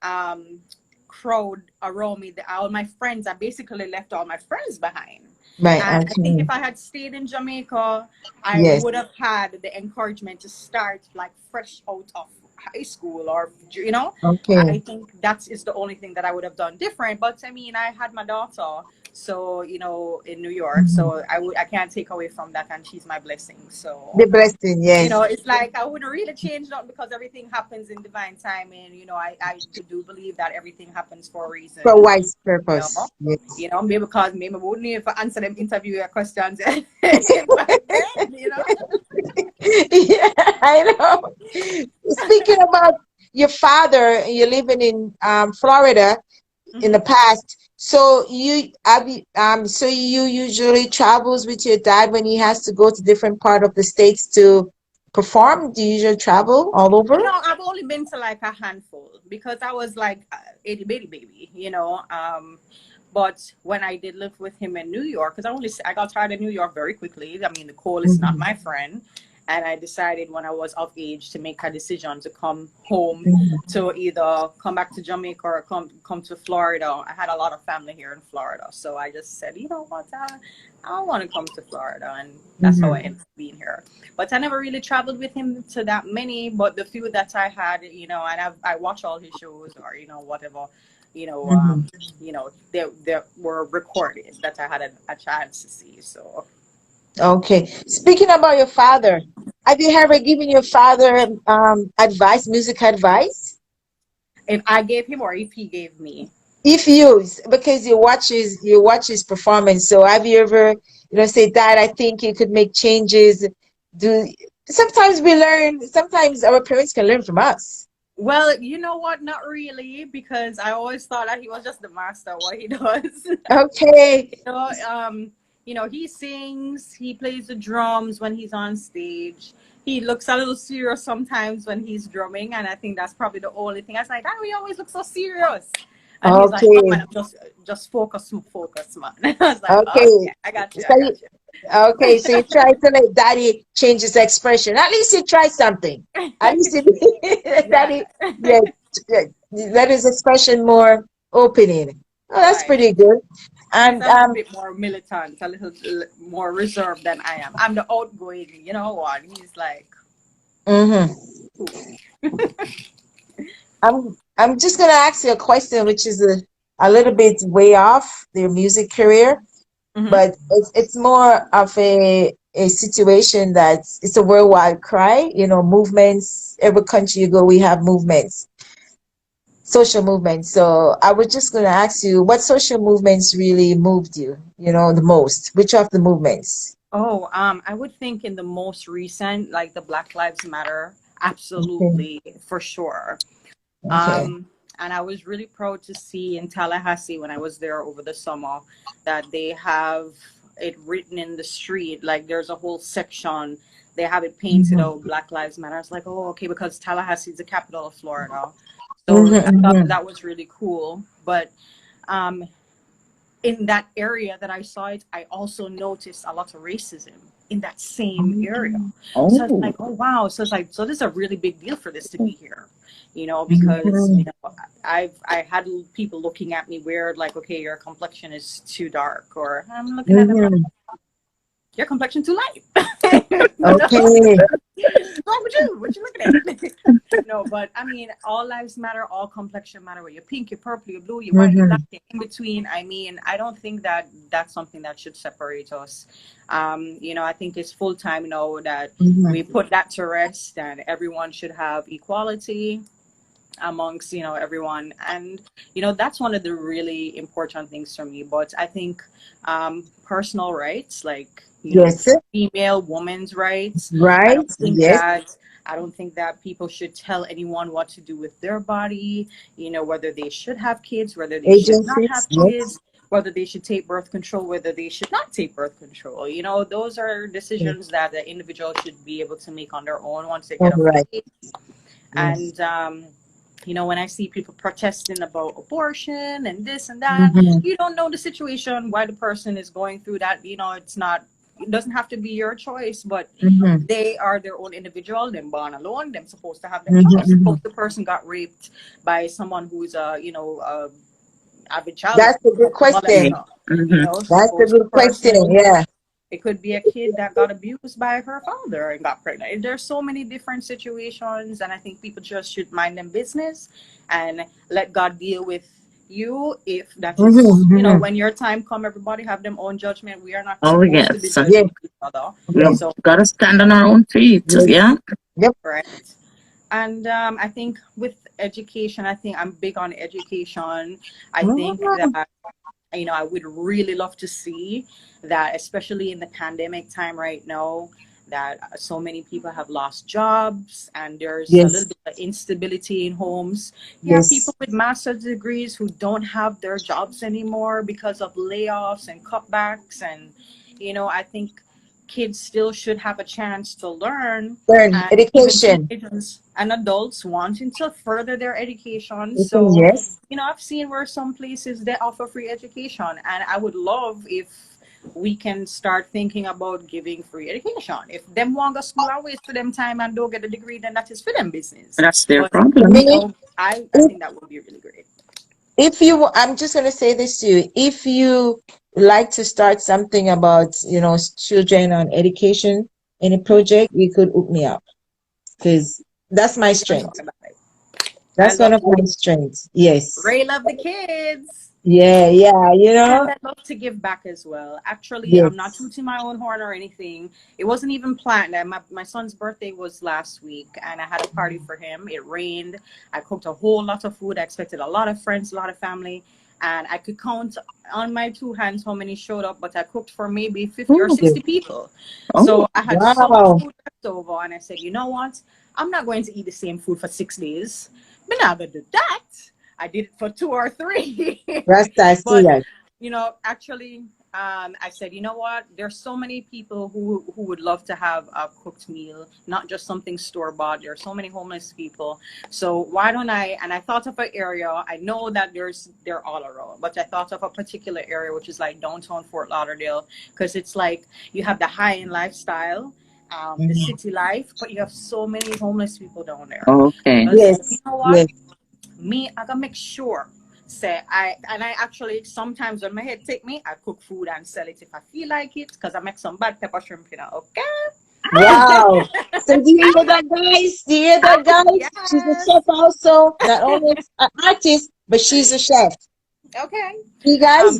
um, crowd around me. All my friends, I basically left all my friends behind. Right. And I think Okay. if I had stayed in Jamaica, I Yes. would have had the encouragement to start like fresh out of high school, or Okay. I think that is the only thing that I would have done different. But I mean, I had my daughter, so in New York, Mhm. so I can't take away from that, and she's my blessing. So The blessing. Yes. it's like I wouldn't really change that because everything happens in divine timing. I do believe that everything happens for a reason. For wise You know, purpose. Yes. maybe because maybe we wouldn't even answer them interview questions back then. Yeah, I know. Speaking about your father, you're living in Florida in the Hmm. past. So so you usually travels with your dad when he has to go to different part of the states to perform. Do you usually travel all over? I've only been to like a handful because I was like itty bitty baby. But when I did live with him in New York, because I got tired of New York very quickly. I mean, the cold is not Mhm. my friend, and I decided when I was of age to make a decision to come home, Mhm. to either come back to Jamaica or come to Florida. I had a lot of family here in Florida, so I just said, you know what, I want to come to Florida, and that's how I Mhm. ended up being here. But I never really traveled with him to that many. But the few that I had, and I watch all his shows, or whatever, you know, Mhm. um, they were recorded that I had a chance to see. So Okay. Speaking about your father, have you ever given your father advice, music advice? if I gave him or if he gave me, If you, because you watch his performance, so have you ever, say, Dad, I think you could make changes? Do Sometimes we learn, sometimes our parents can learn from us. Well, you know what? Not really, because I always thought that he was just the master of what he does. Okay. you know, um, he sings, he plays the drums when he's on stage. He looks a little serious sometimes when he's drumming, and I think that's probably the only thing. I was like, "Dad, we always look so serious," and he's like, "No, Okay. man, just focus, man." I was like, Okay. "Okay, I got you, So I you, got okay, so you try to let Daddy change his expression. At least you try something. At least you." Yeah, Daddy, yeah, yeah, let his expression more opening. Oh, that's right. pretty good. He's And a little bit more militant, a little more reserved than I am. I'm the outgoing, you know what? He's like, mhm. cool. I'm just gonna ask you a question, which is a little bit way off their music career, Hmm. but it's more of a situation that it's a worldwide cry. Movements. Every country you go, we have movements, social movements. So I was just gonna ask you, what social movements really moved you? The most. Which of the movements? Oh, I would think in the most recent, like the Black Lives Matter, Okay. absolutely, for sure. Okay. And I was really proud to see in Tallahassee when I was there over the summer that they have it written in the street. Like there's a whole section. They have it painted Mhm. out, Black Lives Matter. I was like, oh, okay, because Tallahassee is the capital of Florida. So I Mhm. thought Mhm. that was really cool. But um, in that area that I saw it, I also noticed a lot of racism in that same area. So I was Oh, like, oh wow. So it's like, so this is a really big deal for this to be here, because Mhm. I had people looking at me weird, like, okay, your complexion is too dark, or I'm looking at them like, Mhm. your complexion too light. Okay. What's wrong with you? What you looking at? No, but I mean, all lives matter, all complexion matter. Whether you're pink, you're purple, you're blue, you're white, you're black, Mhm. you're in between. I mean, I don't think that that's something that should separate us. I think it's full time now that we Mhm. put that to rest, and everyone should have equality amongst everyone, and that's one of the really important things for me. But I think personal rights, like Yes. female women's rights, i Right. don't think Yes. that I don't think that people should tell anyone what to do with their body, whether they should have kids, whether they should not Agencies. have Yes. kids, whether they should take birth control, whether they should not take birth control. Those are decisions that the individual should be able to make on their own once they All get of right. age. Yes. And when I see people protesting about abortion and this and that, Mhm. you don't know the situation why the person is going through that. It doesn't have to be your choice, but Mhm. they are their own individual. They're born alone. They're supposed to have them Mhm. choice. Suppose Mhm. the person got raped by someone who's a avid child That's a good question. molester. mm-hmm. That's a Suppose the good question. person, Yeah. it could be a kid that got abused by her father and got pregnant. There's so many different situations, and I think people just should mind them business and let God deal with you. If that is, Mhm. Mhm. when your time come, everybody have their own judgment. We are not Oh, supposed to be yes. Yes. judging each other. We've Yes. So, got to stand on our own feet. Yes. Yeah. Yep. right. And I think with education, I think I'm big on education. I think Mhm. that I would really love to see that, especially in the pandemic time right now, that so many people have lost jobs and there's a little Yes. bit of instability in homes. You have people Yes. with master's degrees who don't have their jobs anymore because of layoffs and cutbacks. And, I think kids still should have a chance to learn, Learn and even education. teenagers and adults wanting to further their education. Okay, So, yes. I've seen where some places they offer free education, and I would love if we can start thinking about giving free education. If them want to school and waste for them time and don't get a degree, then that is for them business. That's their But For problem. me, I if think that would be really great. I'm just gonna say this to you. If you like to start something about, children on education in a project, you could hook me up because that's my We can strength. talk about it. I That's one love of my strengths. Yes. Ray love the kids. Yeah, yeah, And I love to give back as well. Actually, I'm not yes. tooting my own horn or anything. It wasn't even planned. My son's birthday was last week, and I had a party for him. It rained. I cooked a whole lot of food. I expected a lot of friends, a lot of family. and I could count on my two hands how many showed up, but I cooked for maybe 50 or Oh, 60 people. oh, So I had so much Wow. food left over, and I said, you know what? I'm not going to eat the same food for 6 days. I'm not going to do that. I did it for 2 or 3. Rasta, I see But that. actually, I said, you know what? There's so many people who would love to have a cooked meal, not just something store bought. There are so many homeless people. So why don't I? And I thought of an area. I know that they're all around, but I thought of a particular area which is like downtown Fort Lauderdale, because it's like you have the high end lifestyle, the Mhm. city life, but you have so many homeless people down there. okay. I said, you Yes, know what? yes. Me, I gotta make sure. Say I actually sometimes when my head take me, I cook food and sell it if I feel like it, because I make some bad pepper shrimp, Wow. So do you hear that, guys? Do you hear that, guys? She's a Yes. chef also. Not only an artist, but she's a chef. Okay. You Um, guys?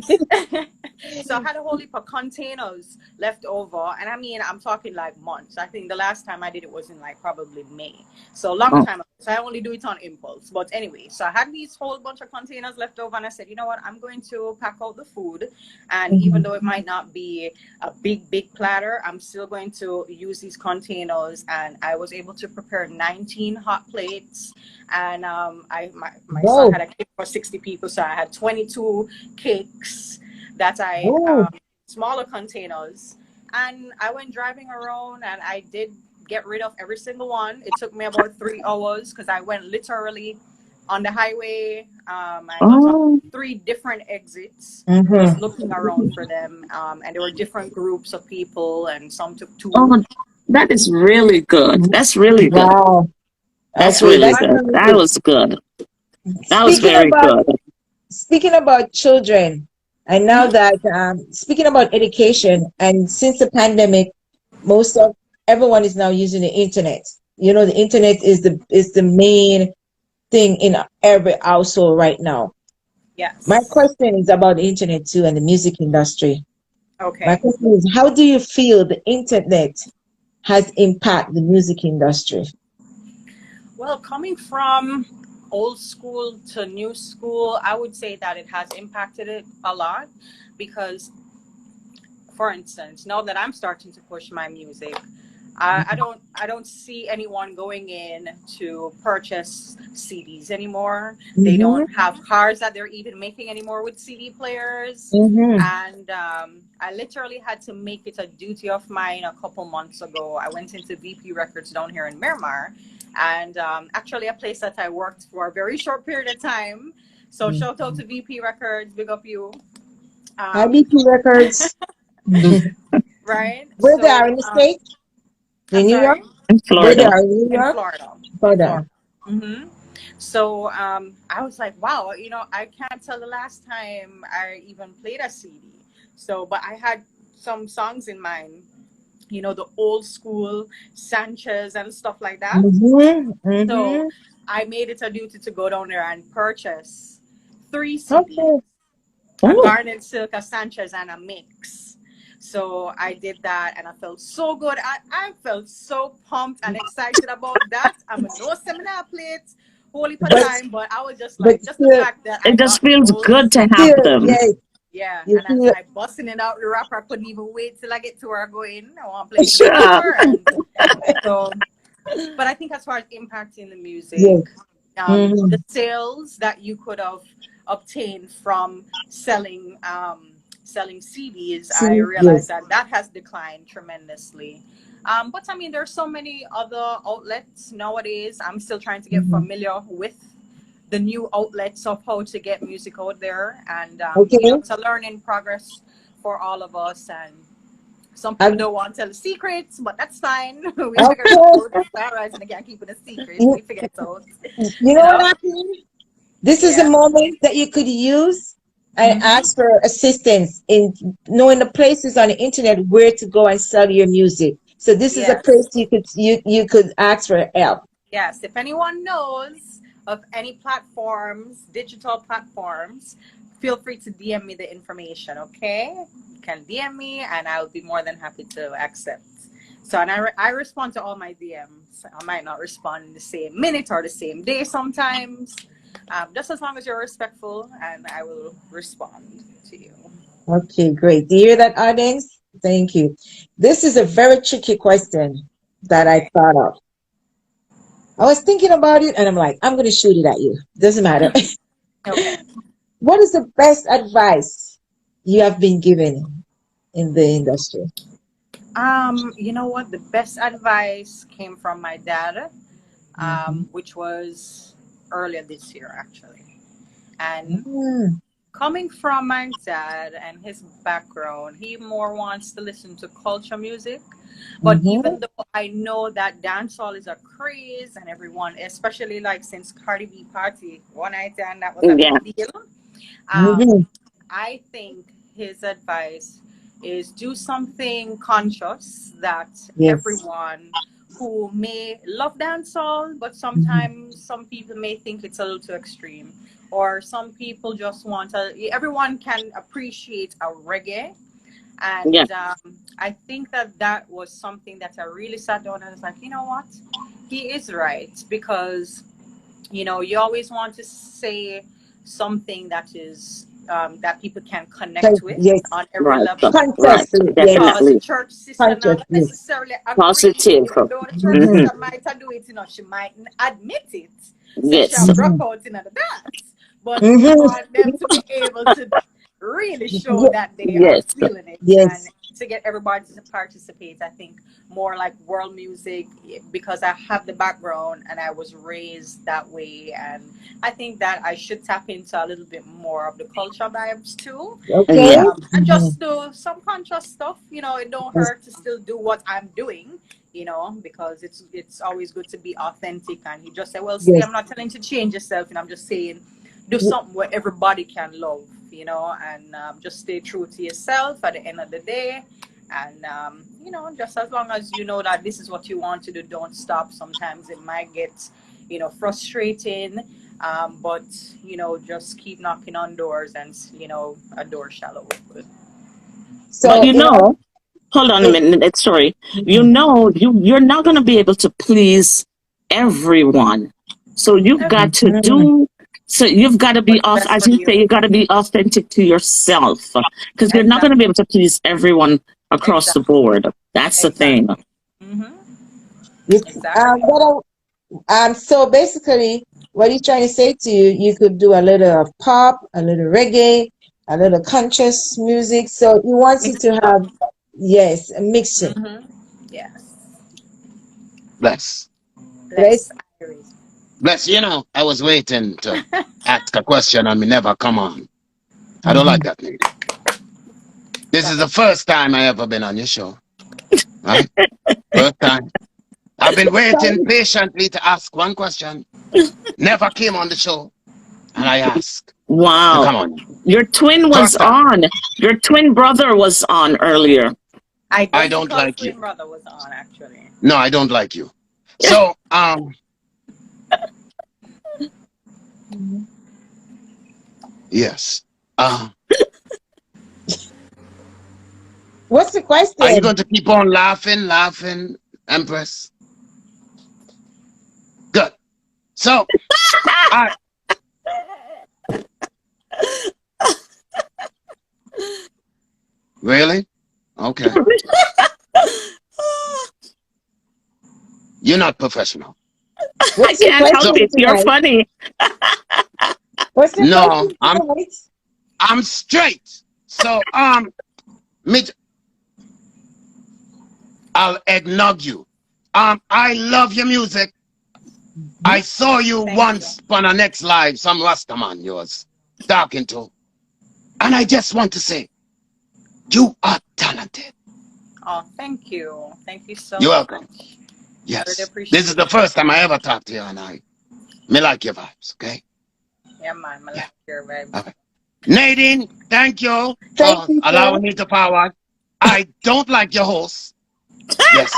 so I had a whole heap of containers left over, and I mean, I'm talking like months. I think the last time I did it was in like probably May, so a long Oh, time ago. So I only do it on impulse. But anyway, so I had these whole bunch of containers left over, and I said, you know what, I'm going to pack out the food, and even Mhm. though it might not be a big platter, I'm still going to use these containers, and I was able to prepare 19 hot plates, and my son Whoa. had a cake for 60 people, so I had 22 cakes that I Oh, smaller containers, and I went driving around and I did get rid of every single one. It took me about 3 hours because I went literally on the highway. I got on oh, 3 different exits, just mm-hmm. looking around for them, and there were different groups of people, and some took two. oh, that is really good. That's really good. Wow. That's Okay, really that's good. really That good. was good. That was Speaking very about good. speaking about children, and now Mhm. that speaking about education, and since the pandemic, most of everyone is now using the internet. You know, the internet is the main thing in every household right now. My Yes. question is about the internet too and the music industry. My Okay. question is, how do you feel the internet has impacted the music industry? Well, coming from old school to new school, I would say that it has impacted it a lot because, for instance, now that I'm starting to push my music, I don't see anyone going in to purchase CDs anymore. They Mm-hmm, don't have cars that they're even making anymore with CD players. mm-hmm. And I literally had to make it a duty of mine a couple months ago. I went into VP Records down here in Miramar, and actually a place that I worked for a very short period of time. So shout out to VP Records, big up you. Um, IBP Records. right? Where they are in the state? I'm In New York? sorry. In Where they Florida. are in New In York? Florida. In Further. Florida. hmm So I was like, wow, I can't tell the last time I even played a CD. So, but I had some songs in mind, the old school Sanchez and stuff like that. Mm-hmm, mm-hmm. So I made it a duty to go down there and purchase 3 CDs, Okay. a Oh, Garnet Silk, a Sanchez, and a mix. So I did that and I felt so good. I felt so pumped and excited about that. I'm a no seminar plate, holy per But time, but I was just but like, just the still, fact that I it just got feels good those. to have still, them. yeah, Yeah, you and as feel I busting it out the rapper, I couldn't even wait till I get to where I go in. I want to play to the Sure. rapper, and so. But I think as far as impacting the music, yes. Mm-hmm. the sales that you could have obtained from selling CDs, I See, realized yes. that has declined tremendously. But I mean, there's so many other outlets nowadays. I'm still trying to get Mm-hmm. familiar with the new outlets of how to get music out there, and Okay. it's a learning progress for all of us. And some people I've, don't want to tell the secrets, but that's fine. We figure it okay. out. It's all right, and again, keeping a secret. You, We figure it out. you know You what know? happened? This is a Yeah. moment that you could use and Mm-hmm. ask for assistance in knowing the places on the internet where to go and sell your music. So this is a place Yes. you could ask for help. Yes. If anyone knows of any platforms, digital platforms, feel free to DM me the information. Okay, you can DM me, and I'll be more than happy to accept. So, and I respond to all my DMs. I might not respond in the same minute or the same day sometimes, Just as long as you're respectful, and I will respond to you. Okay, great. Do you hear that, audience? Thank you. This is a very tricky question that I Okay. thought of. I was thinking about it and I'm like, I'm going to shoot it at you. Doesn't matter. Okay. What is the best advice you have been given in the industry? You know what? The best advice came from my dad, Mhm. which was earlier this year, actually. And Mm, coming from my dad and his background, he more wants to listen to culture music. But mhm, even though I know that dancehall is a craze and everyone, especially like since Cardi B party one night and that was a Yeah. big deal, mhm. um, I think his advice is do something conscious that Yes. everyone who may love dancehall, but Mhm. sometimes some people may think it's a little too extreme, or some people just want to. Everyone can appreciate a reggae, Yeah. and I think that that was something that I really sat down and was like, you know what, he is right because you always want to say something that is that people can connect with Yes. on every Right. level, Right. Consciously. because Yes. the Definitely. church sister not Consciously. necessarily agree, Positive. even though the church Mhm. Hmm. sister might do it, she might admit it, say she Yes. have broke Mhm. out in the dance, but we Mhm. want them to be able to really show Ye- that they are Yes. feeling it, and Yes. to get everybody to participate. I think more like world music, because I have the background and I was raised that way, and I think that I should tap into a little bit more of the culture vibes too, Okay. Yeah. and Mhm. just do some conscious stuff. It don't Yes. hurt to still do what I'm doing. Because it's always good to be authentic. And he just said, "Well, see, I'm Yes. not telling you to change yourself, and I'm just saying, do something where everybody can love, and just stay true to yourself at the end of the day." And just as long as you know that this is what you want to do, don't stop. Sometimes it might get frustrating, but just keep knocking on doors, and a door shall open. But So, hold on a it, minute. Sorry. mhm. You're not going to be able to please everyone. So you've got to Mhm. do. So you've got to be What's off, best as for you say, you? you got to be authentic to yourself because you're not going to be Exactly. able to please everyone across the Exactly. board. That's the thing. Exactly. Mm-hmm. Yes. Exactly. So basically, what he's trying to say to you, you could do a little of pop, a little reggae, a little conscious music. So he wants you Mix to it up. have, yes, a mixture. Mm-hmm. Yes. Bless. Right? Bless Iris. Bless. I was waiting to ask a question and me never come on. I don't like Mhm. that, lady. This is Sorry. the first time I ever been on your show, right? First time. I've been waiting patiently to ask one question. Never came on the show, and I asked to Wow. come on. Your twin was First time. on. Your twin brother was on earlier. I don't Identical like you. twin brother was on, actually. No, I don't like you. So, Mhm. yes. What's the Are you going question? to keep on laughing, Empress? Good. So, I really? Okay. You're not professional. I What's your can't help So, question it. You're tonight? funny. What's your no, question tonight? I'm straight. So, me, I'll eggnog you. I love your music. I saw you Thank you. once on a next live, some Rastaman you was talking to. And I just want to say, you are talented. Oh, thank you. Thank you so You're much. welcome. I really Yes. This is appreciate the it. first time I ever talked to you, and me like your vibes, okay? Yeah, man. I Yeah. like your vibes. Okay. Nadine, thank you Thank for you, sir. allowing me to forward. I don't like your host. Yes.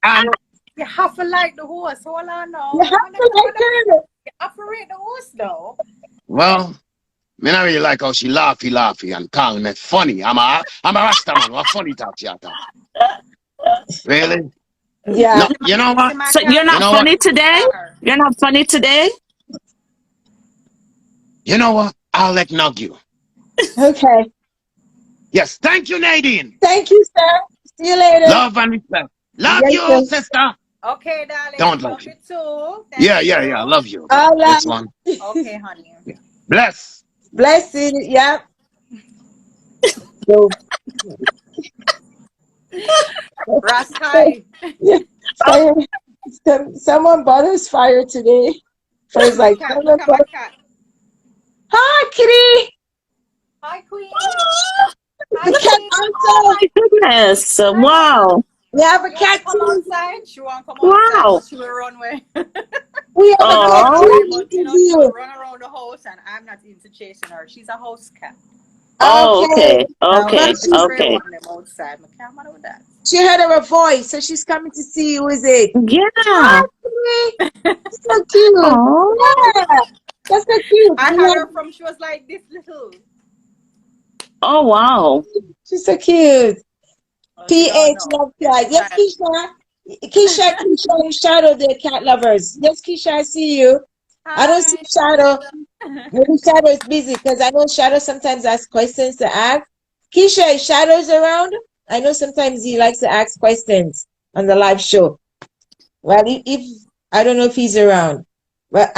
And You have to like the host. Hold on now. You have to like her. You have to rate the host, though. well, me not really like how she laughy and call me funny. I'm a Rasta man. What funny talk she talk? Really? Yeah. No, you know You see what? my So you're You not know what? funny today? character. You're not funny today? You know what? I'll acknowledge you. Okay. Yes. Thank you, Nadine. Thank you, sir. See you later. Love and respect. Love Yes, you, sir. sister. Okay, darling. Don't like Love you. you too. Yeah, Thank yeah, yeah. you. Love you. But All this right. one, Okay, honey. yeah. Bless. Blessing. Yep. So, Raskai. yeah, fire. Someone bought us fire today. Look at First, my like, cat. Look at my cat. hi, kitty. Hi, Queen. The Hi, cat Queen. Oh also. my goodness. Hi, Queen. Wow. We have a You want to cat come too. outside? She want to come outside, Wow. but she will run away. We have She a not cat run Oh. away, too. but she will Interview. run around the house, and I'm not into chasing her. She's a house cat. Oh, Okay. okay. I will Well, Okay. keep the she's stray Okay. one them outside. I can't matter with that. she heard our voice, so she's coming to see you. Is it? Hi, Yeah. kitty. So cute. Oh. Yeah, that's so cute. I had her from she was like this little. Oh, wow. She's so cute. Oh, she don't PH know. love cat. Yes, Anytime. Keisha. Keisha, and Shadow, the cat lovers. Yes, Keisha, I see you. I don't see Hi. Shadow. Maybe Shadow is busy because I know Shadow sometimes asks questions to ask. Keisha, is Shadow's around? I know sometimes he likes to ask questions on the live show. Well, if I don't know if he's around, but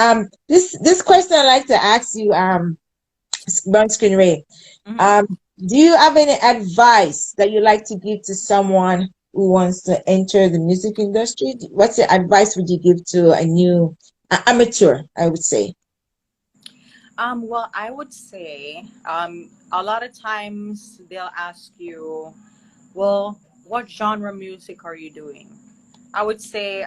this question I like to ask you, Brown Screen Ray, Mhm. do you have any advice that you like to give to someone who wants to enter the music industry? What's the advice would you give to a new amateur? I would say. Well, I would say, a lot of times they'll ask you, well, what genre music are you doing? I would say,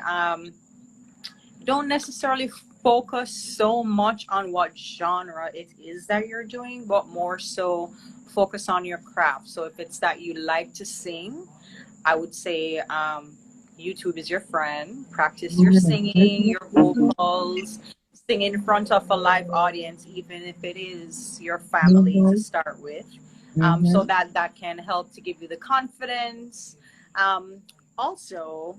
don't necessarily focus so much on what genre it is that you're doing, but more so focus on your craft. So if it's that you like to sing, I would say, YouTube is your friend. Practice your singing, your vocals, sing in front of a live audience, even if it is your family to Mhm, start with. So mhm, that can help to give you the confidence. Um, Also,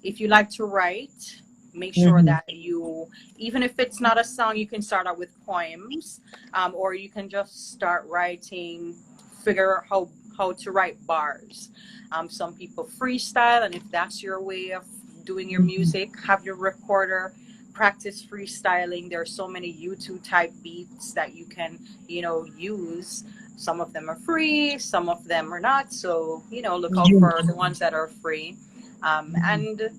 if you like to write, make sure mhm, that you, even if it's not a song, you can start out with poems, or you can just start writing, figure out how to write bars. Some people freestyle, and if that's your way of doing your mhm, music, have your recorder, practice freestyling. There are so many YouTube type beats that you can, use. Some of them are free, some of them are not. So, look out mhm, for the ones that are free. And,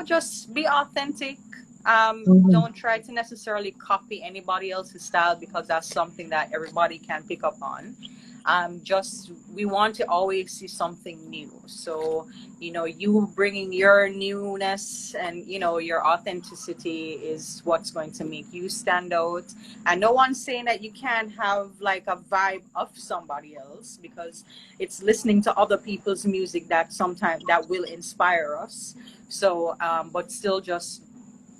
just be authentic. mhm, Don't try to necessarily copy anybody else's style because that's something that everybody can pick up on. Just we want to always see something new. So, you bringing your newness and, your authenticity is what's going to make you stand out. And no one's saying that you can't have like a vibe of somebody else, because it's listening to other people's music that sometimes that will inspire us. So, but still just,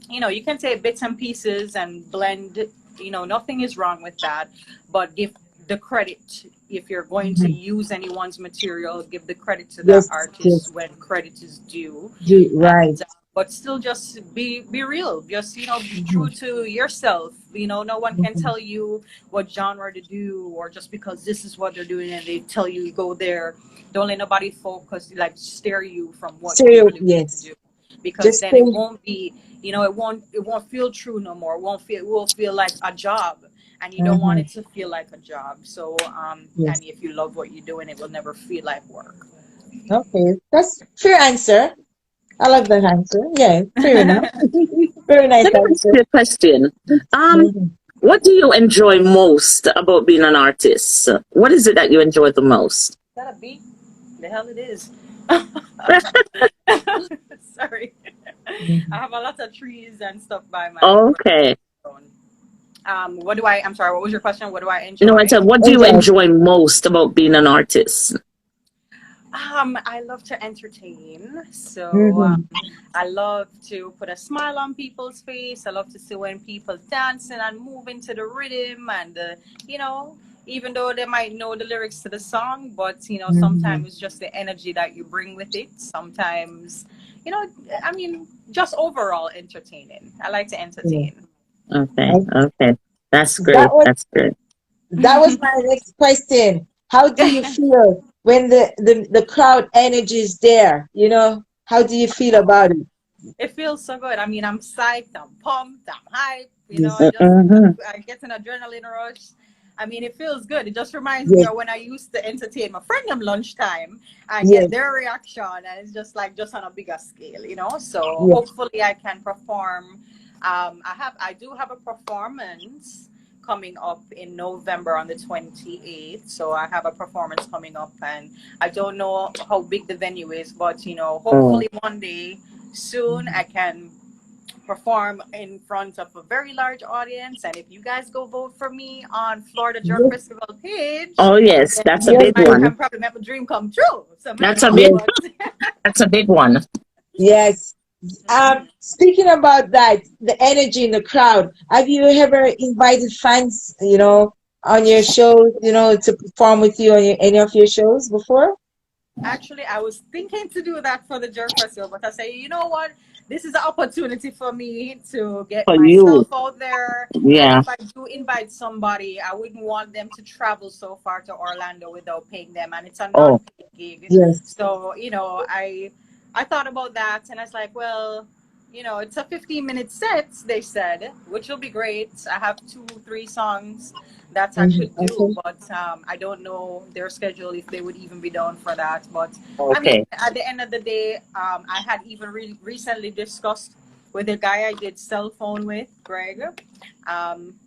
you can take bits and pieces and blend. Nothing is wrong with that, but give the credit. If you're going to mhm. use anyone's material, give the credit to that Yes, artist yes, when credit is due. right. And but still just be real. Just, be true Mhm, to yourself. No one can mhm. tell you what genre to do, or just because this is what they're doing and they tell you go there. Don't let nobody focus, like, steer you from what you Stereo, really want to yes. do, because Just then it stay. won't be, it won't feel true no more. It will feel like a job, and you don't want Mhm, it to feel like a job. So, yes. and if you love what you're doing, it will never feel like work. Okay, that's fair answer. I like that answer. Yeah, fair enough. Very nice Let me ask answer. you a question. Um, Mhm. what do you enjoy most about being an artist? What is it that you enjoy the most? Is that a beat? The hell it is. Sorry. I Mhm. have a lot of trees and stuff by my Okay. phone. I'm sorry, what was your question? What do I No, I enjoy? said, what do you Enjoy. enjoy most about being an artist? I love to entertain. So, Mhm. I love to put a smile on people's face. I love to see when people dancing and moving to the rhythm, and, even though they might know the lyrics to the song, but, Mhm. sometimes it's just the energy that you bring with it. Sometimes, you know, just overall entertaining. I like to Yeah. entertain. Okay. I, Okay. That's That great. was That's great. that was my next question. How do you feel when the crowd energy is there? You know, how do you feel about it? It feels so good. I mean, I'm psyched, I'm pumped, I'm hyped. You know, Yes, Mm-hmm. I get an adrenaline rush. I mean, it feels good. It just reminds me yes, of when I used to entertain my friend at lunchtime and get yes, their reaction, and it's just like just on a bigger scale, you know. So yes. hopefully, I can perform. I do have a performance coming up in November on the 28th. So I have a performance coming up, and I don't know how big the venue is, but you know, Oh, hopefully one day soon I can perform in front of a very large audience. And if you guys go vote for me on Florida Jerk Yes, Festival page, oh yes, then that's a yes, big I yes, one. can probably make a dream come true. So I That's a know, big. yes, but That's a big one. yes. Speaking about that, the energy in the crowd, have you ever invited fans, on your show, to perform with you on any of your shows before? actually, I was thinking to do that for the Jerk Festival, but I say, you know what? This is an opportunity for me to get For you. myself out there. And Yeah. if I do invite somebody, I wouldn't want them to travel so far to Orlando without paying them. And it's a Oh, non-paid gig. Yes. So, you know, I thought about that and I was like, well, you know, it's a 15-minute set, they said, which will be great. I have 2, 3 songs that I Mhm. could do, Okay. but I don't know their schedule if they would even be down for that. But I mean, okay. at the end of the day, I had even recently discussed with a guy I did cell phone with, Greg.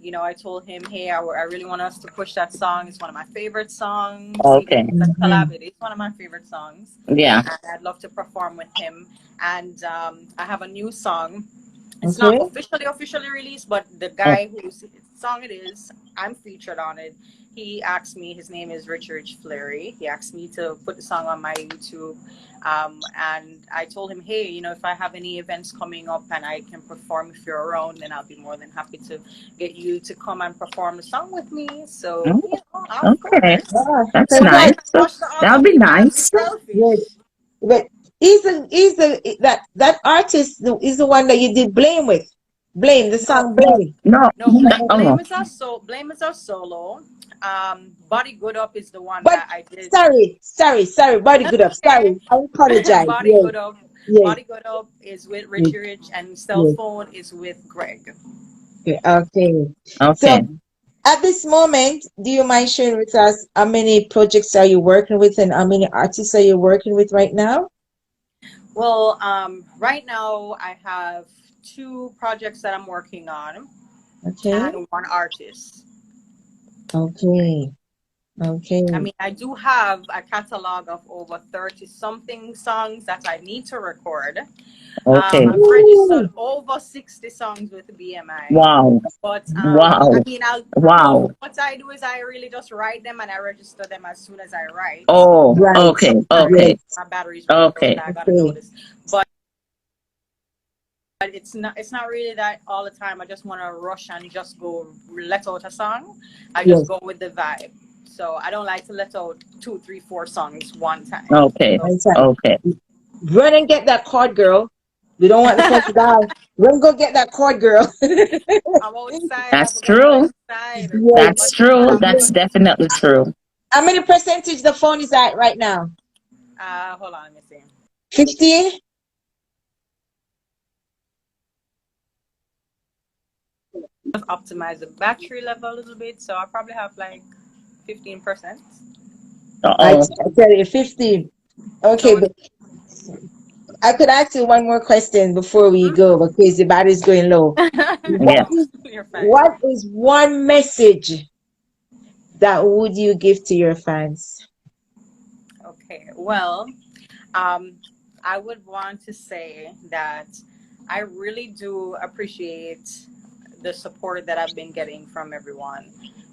You know, I told him, hey, I really want us to push that song. It's one of my favorite songs, even if Okay. it's a collab. Mhm. It's one of my favorite songs, Yeah. and I'd love to perform with him. And I have a new song. It's not Okay. officially released, but the Oh, guy whose song it is, I'm featured on it. He asked me. His name is Richard Fleury. He asked me to put the song on my YouTube, and I told him, hey, you know, if I have any events coming up and I can perform if you're around, then I'll be more than happy to get you to come and perform the song with me. So mm, you know, of okay. course, Ah, That's so I nice. can congrats. wash the That'll other. be We can't be nice. Yes. selfish. But that artist is the one that you did Blame with. Blame, the No, song Blame. No. no, Oh, blame is our solo. Body Good Up is the one But that I did. sorry, body That's good up. okay. Sorry. I apologize. Body Yes, Good Up. yes, Body Good Up is with yes, Richie Rich, and Cell yes. Phone is with Greg. Okay. Okay. So okay. at this moment, do you mind sharing with us how many projects are you working with and how many artists are you working with right now? Well, right now I have 2 projects that I'm working on Okay. and one artist. Okay. I Okay. mean, I do have a catalog of over 30 something songs that I need to record. Okay. I've registered Ooh. over 60 songs with BMI. Wow. But I Wow. mean, I'll Wow. what I do is I really just write them and I register them as soon as I write. Oh, So Right. okay. sorry, Okay. Yes. my battery's really low, so Okay. I gotta know Okay. this. But it's not really that all the time. I just want to rush and just go let out a song. I just Yes. go with the vibe. So I don't like to let out 2, 3, 4 songs one time. Okay. So Right side. Okay. Run and get that cord, girl. We don't want the phone to die. Run, go get that cord, girl. I'm outside. I have That's to go true. inside. Yes. That's But true. That's Yes. definitely true. How many percentage the phone is at right now? hold on, let me see. 50? Just optimize the battery level a little bit. So I probably have like 15%. Uh-oh. I tell you, 50. Okay, So but I could ask you one more question before we hmm? go because the battery's going low. Yeah. No, you're fine. What is one message that would you give to your fans? Okay. Well, um, I would want to say that I really do appreciate the support that I've been getting from everyone.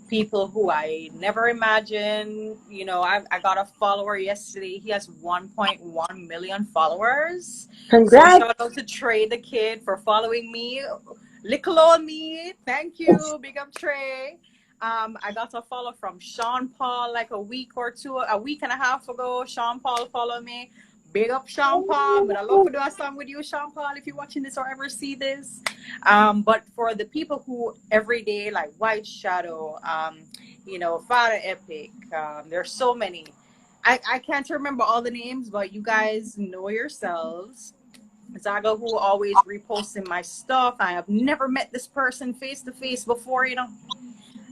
People who I never imagined. You know, I got a follower yesterday. He has 1.1 million followers. So Congrats. shout out to Trey the Kid for following me. Little on me. Thank you. Big up Trey. I got a follow from Sean Paul like a week and a half ago. Sean Paul followed me. Big up Sean Paul, but I love to do a song with you, Sean Paul, if you're watching this or ever see this. But for the people who every day, like White Shadow, Father Epic, there's so many. I can't remember all the names, but you guys know yourselves. Zaga, who always reposting my stuff. I have never met this person face to face before,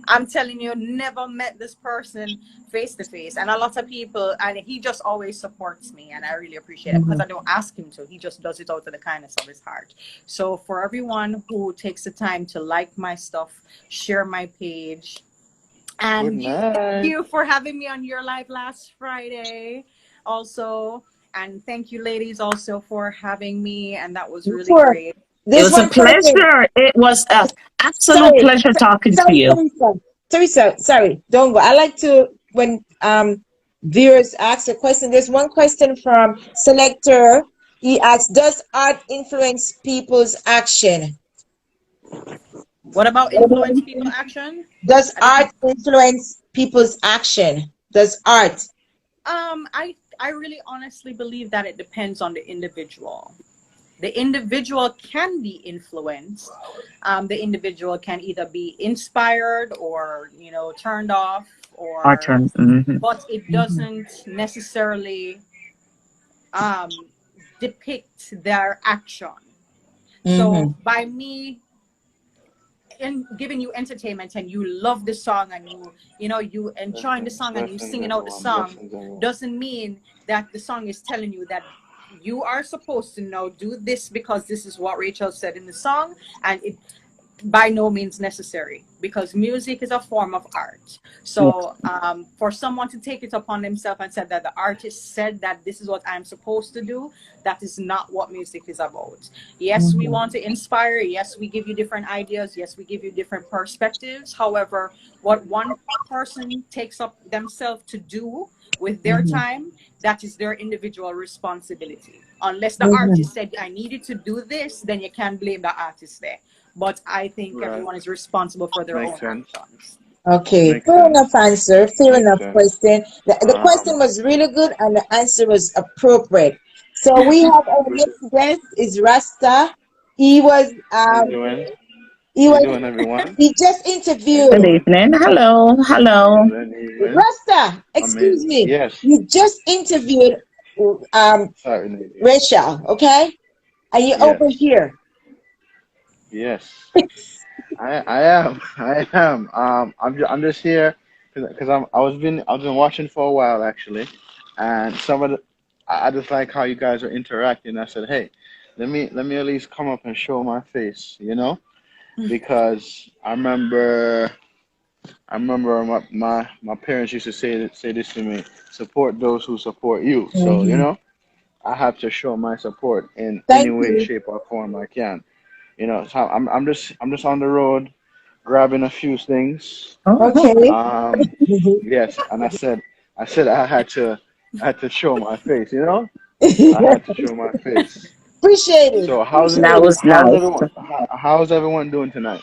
I'm telling you, never met this person face to face. And a lot of people, and he just always supports me. And I really appreciate it because I don't ask him to. He just does it out of the kindness of his heart. So for everyone who takes the time to like my stuff, share my page. And thank you for having me on your live last Friday also. And thank you, ladies, also for having me. And that was really great. It was a pleasure. It was an absolute pleasure talking to you. Teresa, sorry, don't go. I like to, when viewers ask a question, there's one question from Selector. He asks, does art influence people's action? What about influence people's action? Does art influence people's action? Does art? I really honestly believe that it depends on the individual. The individual can be influenced. The individual can either be inspired or, turned off, but it doesn't necessarily depict their action. So by me giving you entertainment and you love the song and you enjoying the song and you singing out the song doesn't mean that the song is telling you that you are supposed to do this because this is what Rachel said in the song, and it by no means necessary, because music is a form of art. So for someone to take it upon themselves and say that the artist said that this is what I'm supposed to do, that is not what music is about. Yes, we want to inspire. Yes, we give you different ideas. Yes, we give you different perspectives. However, what one person takes up themselves to do with their time, that is their individual responsibility. Unless the artist said, I needed to do this, then you can't blame the artist there. But I think everyone is responsible for their own actions. Okay, fair enough answer, fair enough question. The question was really good and the answer was appropriate. So we have our next guest is Rasta. He was he just interviewed. Good evening. Hello. Rasta, excuse me. Yes. You just interviewed Rachel, okay? Are you over here? Yes, I am. I'm just here because I've been watching for a while actually, and I just like how you guys are interacting. I said, hey, let me at least come up and show my face, because I remember my parents used to say this to me: support those who support you. So I have to show my support in any way, shape, or form I can. So I'm just on the road, grabbing a few things. Okay. Yes, and I said I had to show my face. I had to show my face. Appreciate it. So how's everyone doing tonight?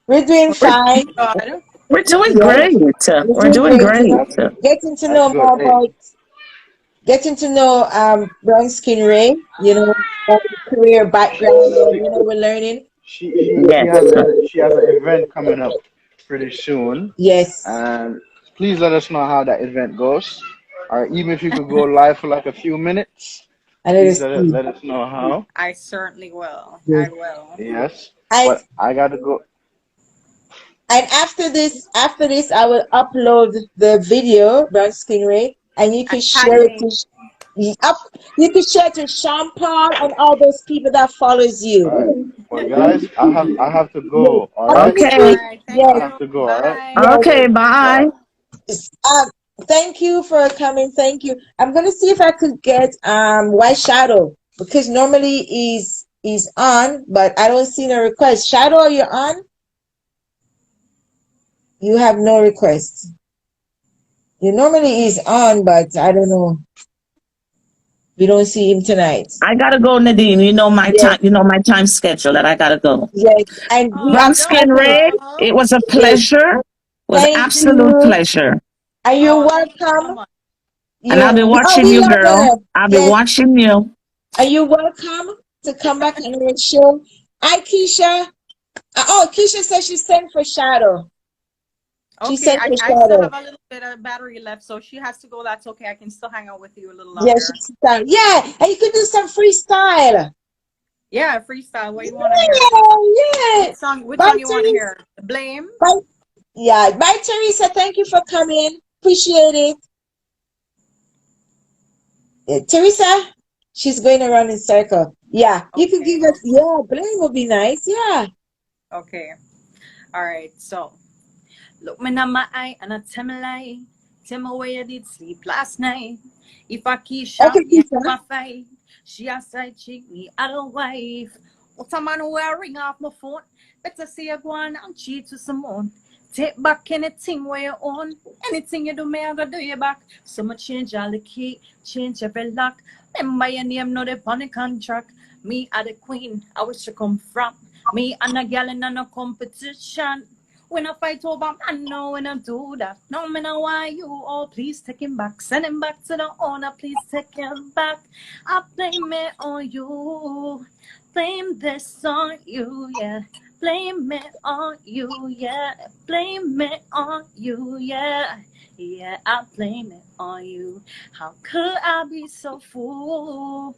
We're doing fine. We're doing great. We're doing great. Getting to know more about. Getting to know Brown Skin Ray, career background, we're learning. She has an event coming up pretty soon. Yes. And please let us know how that event goes. Or even if you could go live for like a few minutes. Please let us know how. I certainly will. Yes. I will. Yes. But I gotta go. And after this, I will upload the video, Brown Skin Ray. And you can share it to Sean Paul and all those people that follows you. Right. Well, guys, I have to go. All right? Okay. I have to go. All right. Okay. Bye. Thank you for coming. Thank you. I'm gonna see if I could get White Shadow, because normally he's on, but I don't see no request. Shadow, are you on? You have no requests. You normally is on, but I don't know. We don't see him tonight. I gotta go, Nadine. You know my time. You know my time schedule. That I gotta go. Yes, and Brown Skin Ray. It was a pleasure. It was an absolute pleasure. And you're welcome. And I'll be Oh, watching we you, love girl. her. I'll be Yes. watching you. Are you welcome to come back on our show? Hi, Keisha. Oh, Keisha says she sent for Shadow. She Okay, sent for I still have Shadow. a little bit of battery left, so she has to go. That's okay. I can still hang out with you a little Yeah, longer. she's done. Yeah, and you can do some freestyle. Yeah, freestyle. What you want to hear? Yeah, yeah. Which Bye, song you want to Teresa. hear? The Blame? Bye. Yeah, bye, Teresa. Thank you for coming. Appreciate it. Teresa, she's going around in circle. Yeah, you can Okay. give us. Yeah, blame would be nice. Yeah. Okay. All right. So, look me in my eye and I tell me lie. Tell me where you did sleep last night. If I keep Okay, shot, yeah, Keisha. my fight. She a side chick, me other wife. What a man wearing off my phone. Better say you go on and cheat to someone. Take back anything where you own. Anything you do, me I gotta do you back. So much change all the key, change every lock. Remember your name, no the on the contract. Me are the queen, I wish you come from. Me and a gal in no competition. When I fight over, I know when I do that. No me know why you all please take him back. Send him back to the owner, please take him back. I blame it on you. Blame this on you, yeah. Blame it on you, yeah. Blame it on you, yeah. Yeah, I blame it on you. How could I be so fool?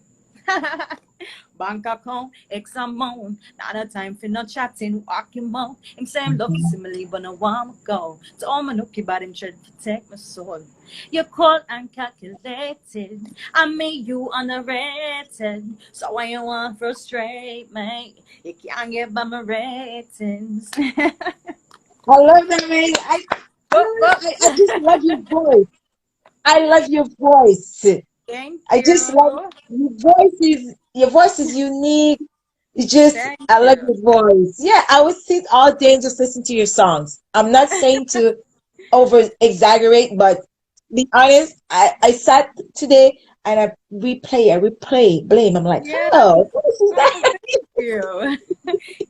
Bank account, X amount. Not a time for no chatting, walk him out. Him say him love you similarly, but no one go. So all my nookie about him try to protect my soul. You're cold and calculated. I made you underrated. So why you want frustrate me? You can't get by my ratings. I love that, man. Whoop, whoop. I just love your voice. I love your voice. Thank I just love you. your voice is unique. It's just Thank I love you. your voice. Yeah, I would sit all day and just listen to your songs. I'm not saying to over exaggerate, but be honest, I sat today and I replay blame. I'm like, Yeah. oh, what is Oh, that? thank you.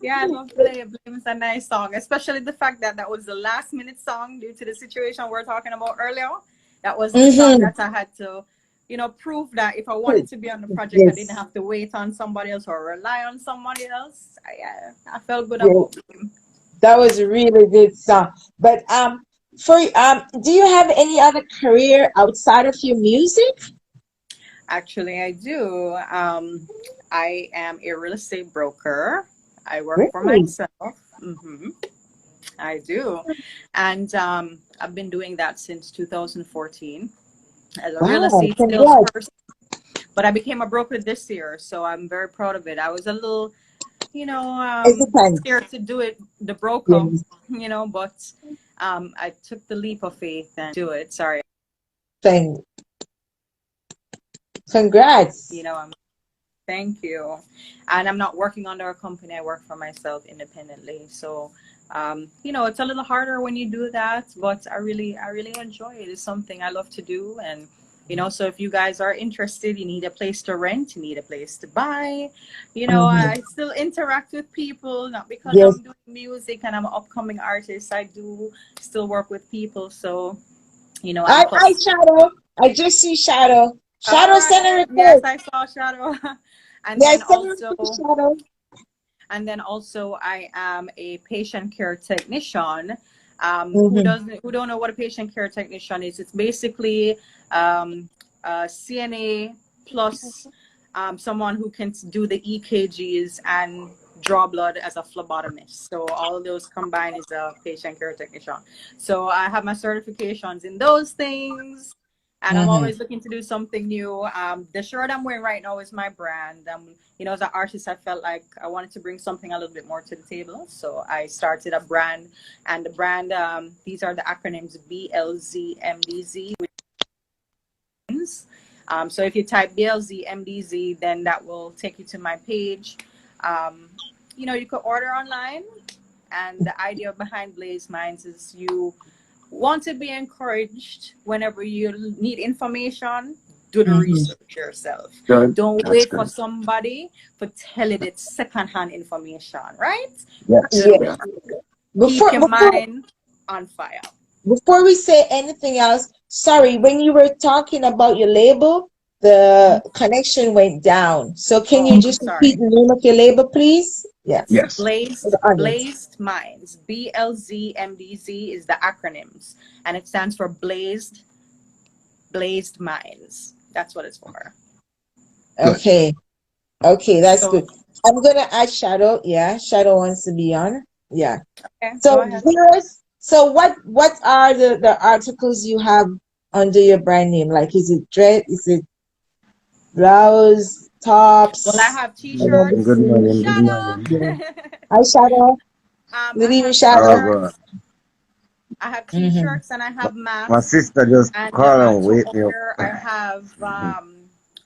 Yeah, I love Blame. Blame is a nice song, especially the fact that that was the last minute song due to the situation we're talking about earlier. That was the song Mm-hmm. that I had to, prove that if I wanted to be on the project, I didn't Yes, have to wait on somebody else or rely on somebody else. I felt good yes. about Blame. That was a really good song. But do you have any other career outside of your music? Actually, I do. I am a real estate broker. I work for Really? myself. hmm I do. And I've been doing that since 2014 as a real Wow, estate congrats. salesperson. But I became a broker this year, so I'm very proud of it. I was a little, Hesitant. scared to do it, the broker, Yes. but I took the leap of faith and do it. Sorry, Thank, congrats. I'm thank you. And I'm not working under a company. I work for myself independently. So, it's a little harder when you do that, but I really enjoy it. It's something I love to do. And, so if you guys are interested, you need a place to rent, you need a place to buy, Mhm. I still interact with people, not because Yes. I'm doing music and I'm an upcoming artist. I do still work with people. So, and I plus, Shadow. I just see Shadow. all Shadow send a right. Yes, request. I saw Shadow. and Yeah, then send a also, request, Shadow. I am a patient care technician. Mm-hmm. Who don't know what a patient care technician is? It's basically a CNA plus someone who can do the EKGs and draw blood as a phlebotomist. So all of those combined is a patient care technician. So I have my certifications in those things. And I'm Mm-hmm. always looking to do something new. The shirt I'm wearing right now is my brand. As an artist, I felt like I wanted to bring something a little bit more to the table. So I started a brand, and the brand, these are the acronyms BLZMDZ, which means, so if you type BLZMDZ, then that will take you to my page. Um, you could order online, and the idea behind Blaze Minds is you want to be encouraged whenever you need information. Do the Mm-hmm. research yourself. Good. Don't That's wait for good. somebody to tell it it's secondhand information, right? Yes. Do the Yeah. Yeah. research. Keep Before your before mind on fire. before we say anything else, Sorry, when you were talking about your label, the connection went down. So can Oh, you I'm just repeat sorry. the name of your label, please? It's Yes, Yes. for the audience. Blazed Minds. BLZMDZ is the acronyms, and it stands for Blazed Minds. That's what it's for. Good. Okay. Okay, that's So, good. I'm gonna add Shadow. Yeah, Shadow wants to be on. Yeah. okay, go So ahead. viewers, so what are the articles you have under your brand name? Like, is it dress? Is it blouse, Well, I tops? have And then T-shirts. Good morning, good Shadow. morning. yeah. Hi, Shadow. Good I evening, have Shadow. However, T-shirts. I have Mm-hmm. T-shirts and I my, have my masks. sister just And called and to wake me up. order, I have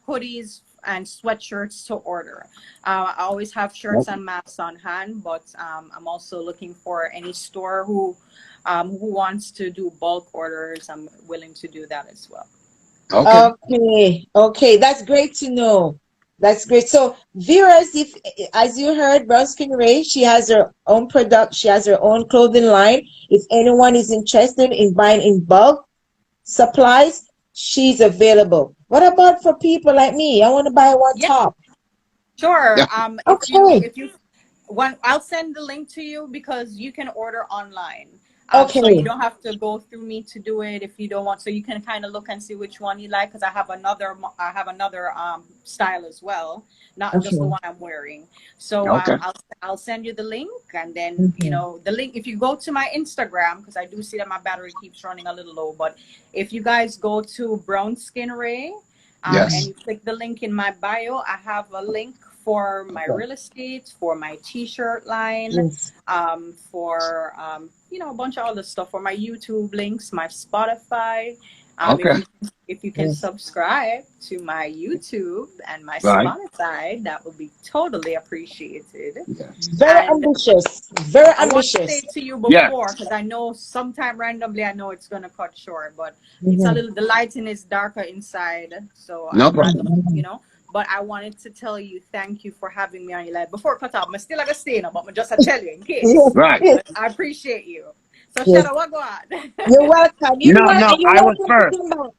hoodies and sweatshirts to order. I always have shirts and masks on hand, but I'm also looking for any store who wants to do bulk orders. I'm willing to do that as well. Okay. Okay, okay, that's great to know. That's great. So, viewers, if as you heard, Brown Skin Ray, she has her own product, she has her own clothing line. If anyone is interested in buying in bulk supplies, she's available. What about for people like me? I want to buy one Yeah, top. sure. Yeah. Okay, If you one, I'll send the link to you because you can order online. So you okay, don't have to go through me to do it if you don't want. So you can kind of look and see which one you like because I have another style as well, not just the okay. one I'm wearing. So Okay. I'll send you the link and then Mm-hmm. the link. If you go to my Instagram because I do see that my battery keeps running a little low, but if you guys go to Brown Skin Ray. And Yes. you click the link in my bio. I have a link for my Okay. real estate, for my t-shirt line, Yes. for a bunch of other stuff, for my YouTube links, my Spotify. Okay. If you can Yes. subscribe to my YouTube and my Right. Spotify, that would be totally appreciated. Yes. Very And ambitious. Very I want to say ambitious. to you Yes. before, because I know sometime randomly I know it's gonna cut short, but it's a Mm-hmm. little the lighting is darker inside, so No I'd rather problem. But I wanted to tell you thank you for having me on your live. Before it cut off, I'm still like a stay now, but I just tell you in case. Right. Yes. But I appreciate you. So Yes. Shadow, what go on? You're welcome. No, And no, you're I was welcome to first. come back.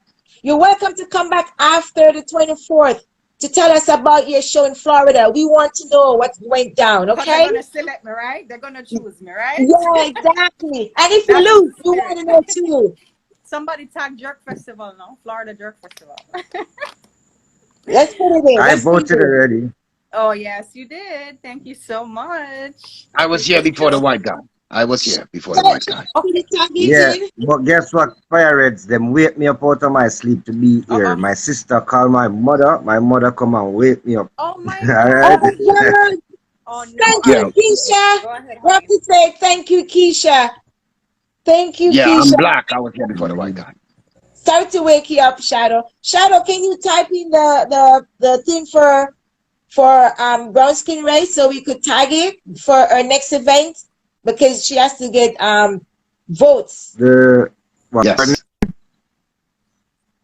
You're welcome to come back after the 24th to tell us about your show in Florida. We want to know what went down, Because they're okay? gonna select me, right? They're gonna choose me, right? Yeah, exactly. And if you That is lose, the we want spirit. to know too. Somebody tag Jerk Festival now, Florida Jerk Festival. Let's put it in. I Let's put it voted in. already. Oh yes, you did. Thank you so much. I I was here appreciate before the you. white guy. I was here before the Should white should guy. we Okay. tag it Yeah, in? but guess what? Fire Reds, them wake me up out of my sleep to be here. Uh-oh. My sister called my mother. My mother come and wake me up. Oh my Alright? Oh, God. God. Oh no. Thank All Yeah. you, right. Keisha. Go ahead, We have honey. to say thank you, Keisha. Thank you, Yeah, I'm Keisha. black. I was here before the white guy. Sorry to wake you up, Shadow. Shadow, can you type in the thing for brown skin race so we could tag it for our next event because she has to get votes. the what? Yes.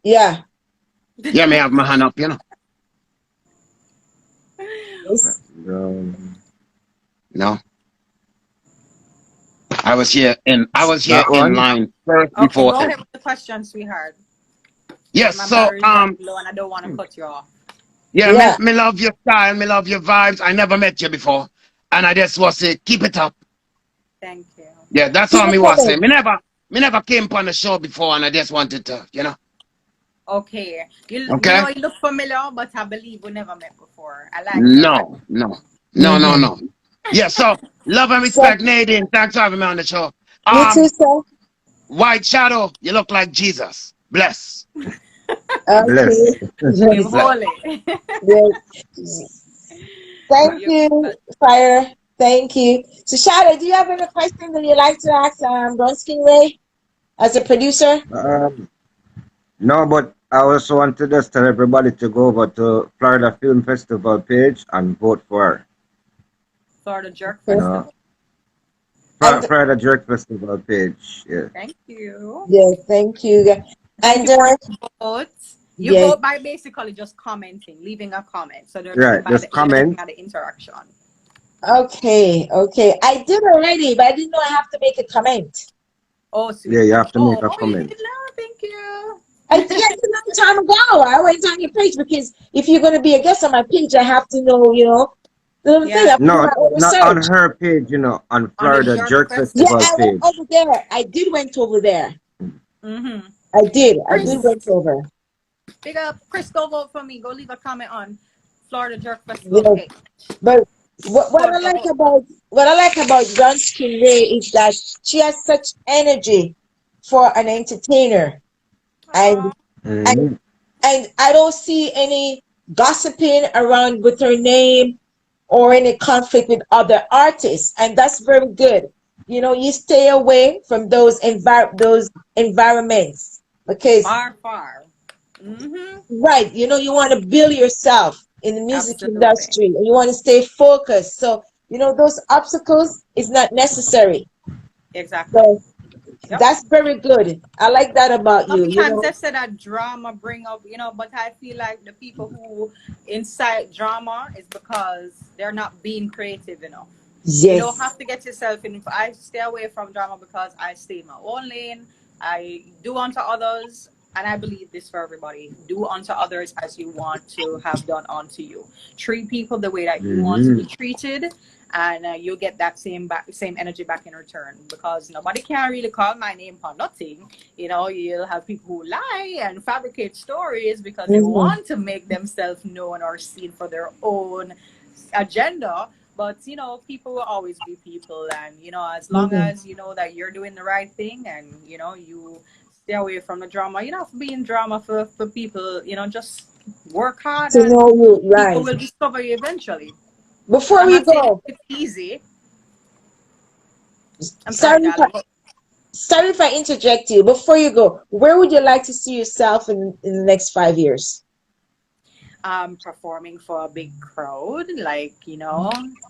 Yeah. Yeah, may have my hand up. Yes. Um, No. I was here that in one? line first Okay, before go ahead every. with the question, sweetheart. Because Yes, my so battery's running low and I don't want to cut you off. yeah, me, Yeah. me love your style, me love your vibes. I never met you before. And I just was say, keep it up. Thank you. Yeah, that's Keep all it me was coming. saying. Me never came on the show before and I just wanted to. Okay. Okay? You look familiar, but I believe we never met before. I like that. No, no. No, no, Mm-hmm. no. Yeah, so love and So respect, Nadine. Thanks for having me on the show. you too, sir. White Shadow, you look like Jesus. Bless. Okay. Bless. Him Yes. Bless. holy. Yes. Thank You're you, Fire. Thank you. So Shadow, do you have any questions that you'd like to ask Bronsky Ray as a producer? Um, no, but I also want to just tell everybody to go over to Florida Film Festival page and vote for her. Florida Jerk Okay. No, Festival. And Florida Jerk Festival page. Yeah. Thank you. yeah, thank you. Thank And you for your votes. You yes, vote by basically just commenting, leaving a comment. So they're looking Right. by Just they're looking comment. at the interaction. okay, okay. I did already, but I didn't know I have to make a comment. Oh, Yeah, sweet. you have to make a Oh, you comment. did not. thank you. Yeah, it's a long time ago. I went on your page because if you're going to be a guest on my page, I have to know, the little thing. I Yeah, have to do No, my own not on research. her page, on on the Florida Jerk Jerk Yeah, Festival Festival. I went page. over there. I did went over there. Mm-hmm. I did. I did Chris, went over. big up. Chris, go vote for me. Go leave a comment on Florida Jerk Festival Yeah, page. but what I Vote, like vote. about Brown Skin Ray is that she has such energy for an entertainer, and Aw. and Hmm. and I don't see any gossiping around with her name or any conflict with other artists, and that's very good. You stay away from those environments because Far, far. Mm-hmm. right, you want to build yourself in the music Absolutely. industry and you want to stay focused. So, those obstacles is not necessary. Exactly. So Yep. that's very good. I like that about you, Sometimes they say that drama bring up, but I feel like the people who incite drama is because they're not being creative enough. You don't Yes. have to get yourself in. I stay away from drama because I stay in my own lane. I do unto others, and I believe this for everybody: do unto others as you want to have done unto you. Treat people the way that you want to be Hmm. treated, and you'll get that same energy back in return. Because nobody can really call my name for nothing. You'll have people who lie and fabricate stories because they Hmm. want to make themselves known or seen for their own agenda. But people will always be people, and as long Hmm. as you know that you're doing the right thing, and you stay away from the drama. You know, for being drama for people. Just work hard, To know and you, people right. will discover you eventually. Before I'm we not saying go, it's easy. I'm sorry, sorry if I, darling. sorry if I interject you. Before you go, where would you like to see yourself in the next 5 years? Performing for a big crowd, like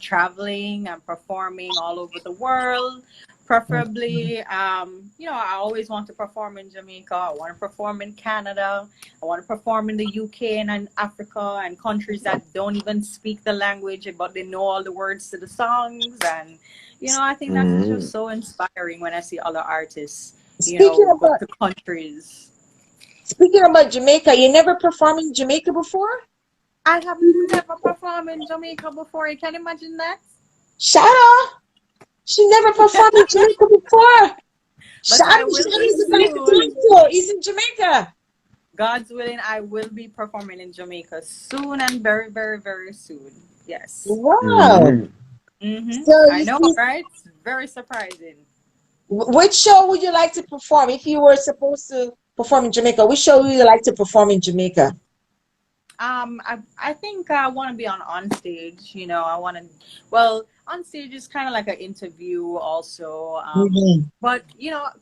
traveling and performing all over the world. Preferably, I always want to perform in Jamaica. I want to perform in Canada. I want to perform in the UK and Africa and countries that don't even speak the language, but they know all the words to the songs. And I think that is Hmm. just so inspiring when I see other artists, Speaking go about to countries. speaking about Jamaica, you never performed in Jamaica before? I have never performed in Jamaica before. You can imagine that. Shada, she never performed in Jamaica before. But I Shada, will Shada be is the guy to soon. talk to. He's in Jamaica. God's willing, I will be performing in Jamaica soon and very, very, very soon. Yes. Wow. Hmm. Mm-hmm. So I know, right? It's very surprising. which show would you like to perform if you were supposed to perform in Jamaica? Which show would you like to perform in Jamaica? I think I want to be on stage. I want to. Well, on stage is kind of like an interview, also. Hmm. But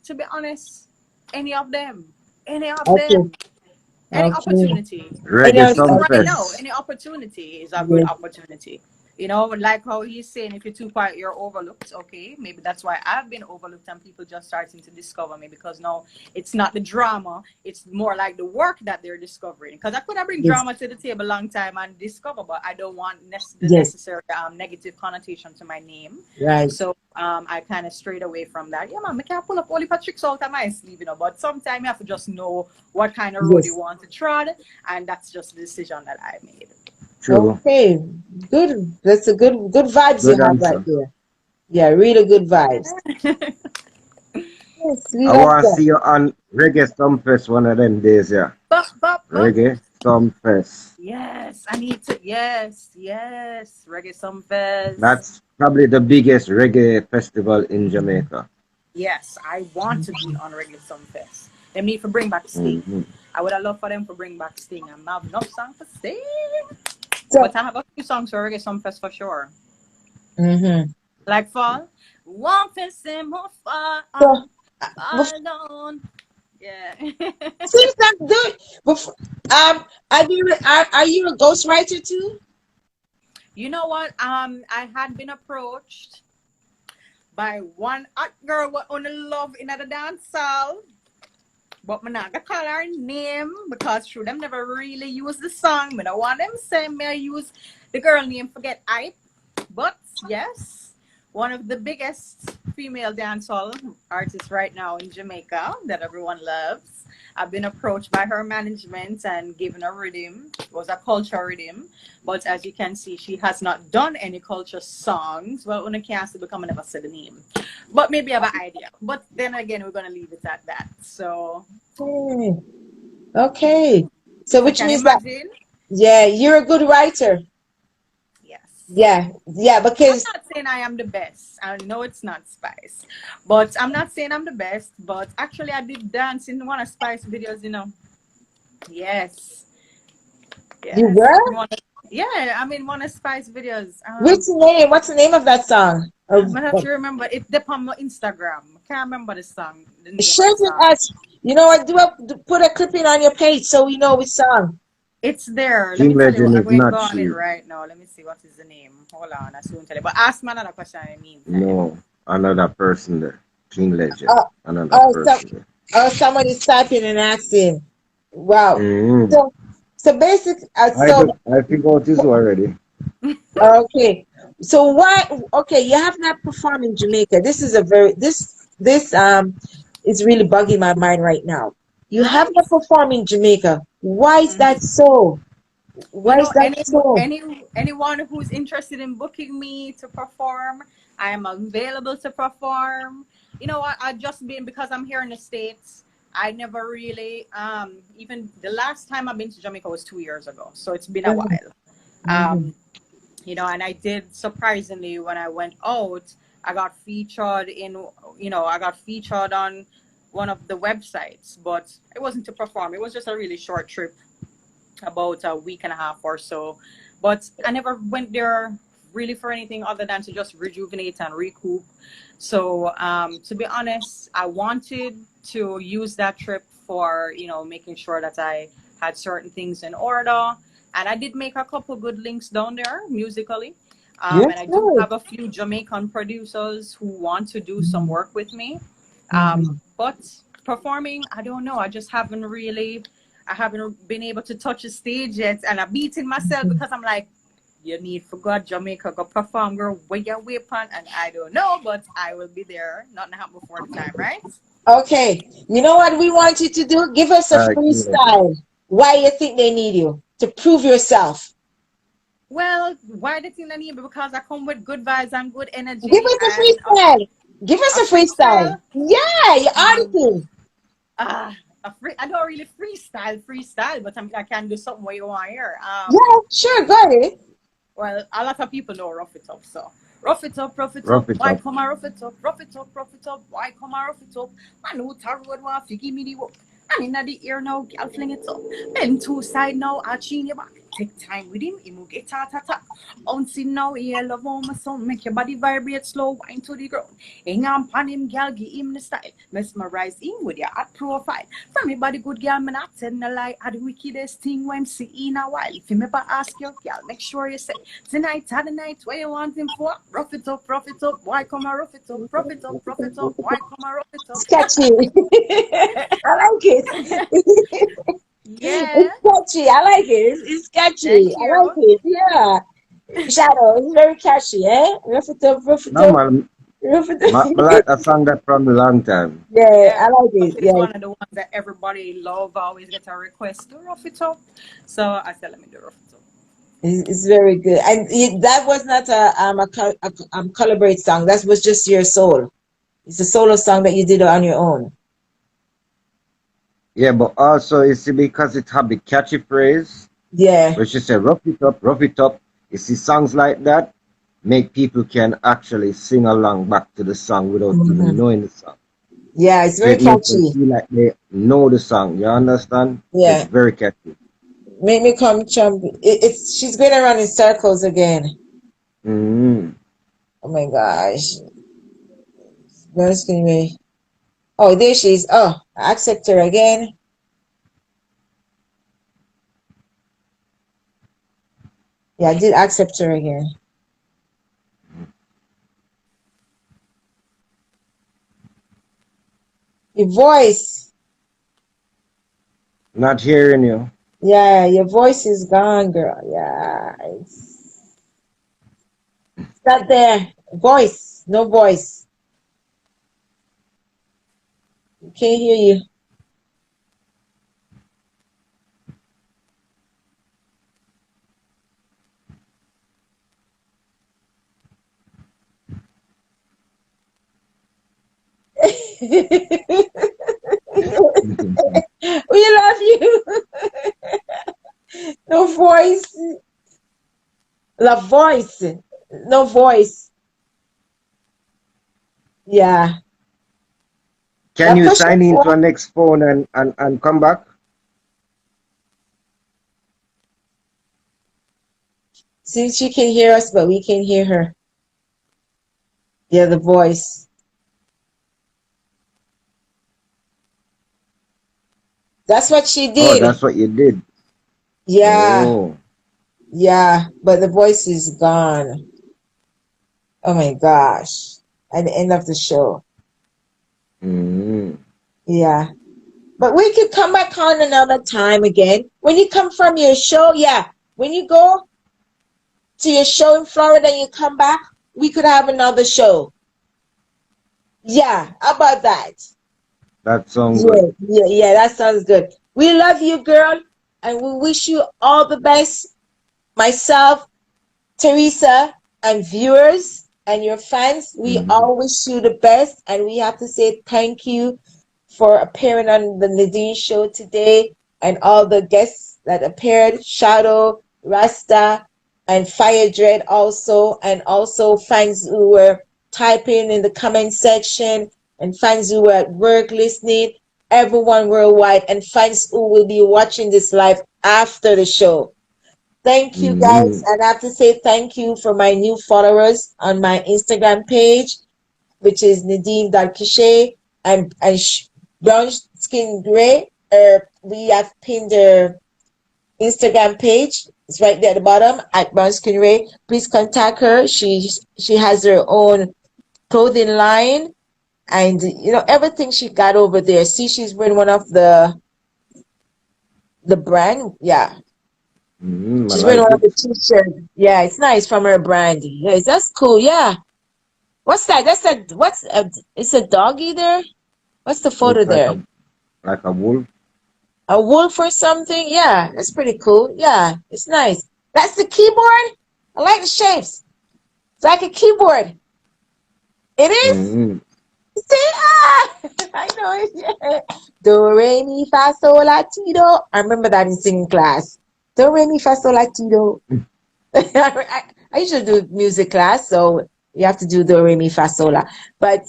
to be honest, any of them, any of Okay. them. Any Okay. opportunity. And Reggae you're Even right okay. now, Sumfest. any opportunity is a good Yes. opportunity. Like how he's saying, if you're too quiet, you're overlooked. Okay, maybe that's why I've been overlooked, and people just starting to discover me because now it's not the drama; it's more like the work that they're discovering. Because I could have bring Yes. drama to the table a long time and discover, but I don't want the Yes. necessary negative connotation to my name. Right. So I kind of strayed away from that. Yeah, man, I can't pull up all the tricks out of my sleeve, but sometimes you have to just know what kind of road you Yes. want to trod, and that's just the decision that I made. True. Okay. Good. That's a good vibes you Good have right answer. there. Yeah, really good vibes. Yes, we I like want to that. see you on Reggae Sumfest one of them days, yeah. But Reggae Sumfest. yes, I need to. Yes, yes, Reggae Sumfest. That's probably the biggest reggae festival in Jamaica. Yes, I want to be on Reggae Sumfest. They need to bring back Sting. Hmm. I would have loved for them to bring back Sting. I'm not enough song for Sting, So, but I have a few songs for Reggae Sumfest for sure. hmm Like Fall, Won't Fist More Fall, so Fall Down. Yeah. since I'm doing before, are you a ghostwriter too? You know what? I had been approached by one hot girl what only love in the dance hall, but I'm not gonna call her name because through them never really use the song. I don't want them say me I use the girl name forget hype. But yes, one of the biggest female dancehall artists right now in Jamaica that everyone loves. I've been approached by her management and given a rhythm. It was a culture rhythm, but as you can see, she has not done any culture songs. Well, when I can't become, I never said the name, but maybe I have an idea. But then again, we're gonna leave it at that. So, Hmm. Okay. So so which can you means that, imagine? yeah, you're a good writer. Yes. Yeah. Yeah, I'm because not saying I am the best. I know it's not Spice, but I'm not saying I'm the best. But actually, I did dance in one of Spice videos. Yes, you yes. were? Yeah, I mean one of Spice videos. Which name? What's the name of that song? I might have to remember it. Dep on my Instagram. Can't remember the song, the name of Share the with song. us. I put a clipping on your page so we know which song. It's there. Let King me tell you. Legend I'm is going to not go on it she. right now. Let me see what is the name. Hold on, I soon tell you. But ask me another question in the meantime. No, another person there. King Legend, Oh, another oh, person there. somebody's typing and asking. Wow. Mm. So, so basic. I figured out this already. Okay. So why? Okay, you have not performed in Jamaica. This is a very this is really bugging my mind right now. You have Right? not performed in Jamaica. Why is that Mhm. so? Why is that so? Anyone who's interested in booking me to perform, I am available to perform. I just been because I'm here in the States. I never really even the last time I've been to Jamaica was 2 years ago, so it's been a Mhm, while. mhm, Um, and I did surprisingly when I went out, I got featured I got featured on one of the websites, but it wasn't to perform. It was just a really short trip, about a week and a half or so. But I never went there really for anything other than to just rejuvenate and recoup. So, to be honest, I wanted to use that trip for, making sure that I had certain things in order. And I did make a couple good links down there musically. And yes, I do good. have a few Jamaican producers who want to do some Mhm, work with me. mhm. But performing, I don't know. I haven't been able to touch a stage yet, and I'm beating myself because I'm like, you need for God, Jamaica, go perform, girl, where your weapon, and I don't know, but I will be there. Nothing happened before the time, right? Okay. You know what we want you to do? Give us a All right, King Legend. freestyle. Why you think they need you to prove yourself? Well, why the thing I need me? Because I come with good vibes and good Give energy, us a and freestyle. Give us a a freestyle. freestyle. Yeah, your Mm, article. I don't really freestyle, but I can do something where you want to hear. Yeah, sure, got it. Well, a lot of people know rough it up, so rough it up. Rough it Why up. come I rough it up? Rough it up, rough it up. Why come I rough it up? I know tar road want to give me the work. And in the ear now, girl fling it up. Then two side now, I chin your back. Take time with him will get heart attack. Bouncing now, yeah, love on my son. Make your body vibrate slow, wind to the ground. Hang on pan him, girl, give him the style. Mesmerize him with your hot profile. From me body good girl, me not tell no lie. I the wickedest thing when see in a while. If you ever ask your girl, make sure you say tonight are the night where you want him for. Rough it up, rough it up. Why come I rough it up? Rough it up, rough it up. Why come I rough it up? It's catchy. I like it. Yeah, It's catchy. I like it. It's catchy. thank I like you. it. Yeah. Shadow, it's very catchy, eh? Rough it up, rough it No, up, man. rough it I up. like a song that from a long time. Yeah, Yeah, I like rough it. is Yeah, one of the ones that everybody love. Always get a request to rough it up. So I said, let me do rough it up. it's very good. And that was not a collaborate song. That was just your soul. It's a solo song that you did on your own. Yeah, but also you see because it had the catchy phrase, Yeah. where she said rough it up, rough it up. You see songs like that make people can actually sing along back to the song without even Mhm. knowing the song. Yeah, it's So very it makes them catchy. feel like they know the song. You understand? So it's Yeah. very catchy. Make me come chump. It's she's going around in circles again. Mm-hmm. Oh my gosh. Where's me? Oh, there she is. Oh, I accept her again. Yeah, I did accept her again. Your voice. Not hearing you. Yeah, your voice is gone, girl. Yeah, it's not there. Voice. No voice. Can't hear you. We love you. No voice. La voice. No voice. Yeah. Can Now you push sign it. into a next phone and come back? See, she can hear us, but we can hear her. Yeah, the voice. That's what she Oh, did. that's what you did. Yeah, Oh. yeah, but the voice is gone. Oh my gosh. At the end of the show. Mm. Yeah. But we could come back on another time again. When you come from your show, yeah. When you go to your show in Florida and you come back, we could have another show. Yeah, how about that? That sound Yeah, good. yeah, that sounds good. We love you, girl, and we wish you all the best. Myself, Teresa, and viewers and your fans, we Mm-hmm. all wish you the best, and we have to say thank you for appearing on the Nadine show today, and all the guests that appeared, Shadow, Rasta, and Fire Dread also, and also fans who were typing in the comment section, and fans who were at work listening, everyone worldwide, and fans who will be watching this live after the show. Thank you guys. Mm-hmm. And I have to say thank you for my new followers on my Instagram page, which is Nadine.Cachet and Brown Skin Gray. We have pinned their Instagram page. It's right there at the bottom at Brown Skin Gray. Please contact her. She has her own clothing line, and everything she got over there. See, she's wearing one of the brand. Yeah, Mm-hmm. I she's wearing like one of it. the t-shirts. Yeah, it's nice from her brand. Yes, that's cool. Yeah. What's that? It's a doggy there? What's the photo Looks there? like a wolf. A wolf or something? Yeah, that's pretty cool. Yeah, it's nice. That's the keyboard? I like the shapes. It's like a keyboard. It is? Mm-hmm. See? Ah! I know it. Yeah. Do, re, mi, fa, sol, la, ti, do. I remember that in singing class. Do, re, mi, fa, sol, la, ti, do. I usually do music class, so you have to do do re mi fa sol la. But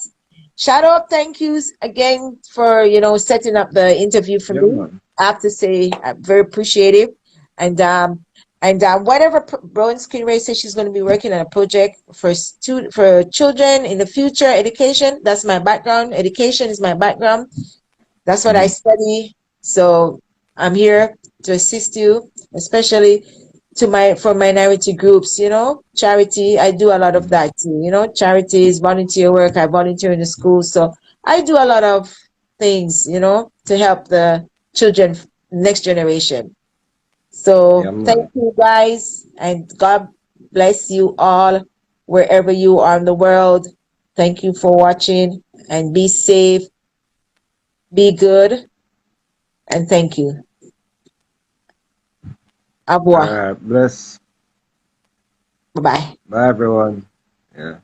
shout out, thank yous again for setting up the interview for Yeah, me. man. I have to say I'm very appreciative, and whatever Brown Screen Ray says she's going to be working on a project for children in the future education. That's my background. Education is my background. That's what I Mm-hmm. study. So I'm here to assist you, especially for minority groups, charity. I do a lot of that too, charities, volunteer work. I volunteer in the school. So I do a lot of things, to help the children, next generation. Yeah, So thank man. you guys, and God bless you all wherever you are in the world. Thank you for watching, and be safe, be good, and thank you. Au All revoir. right. Bless. Bye bye. Bye, everyone. Yeah.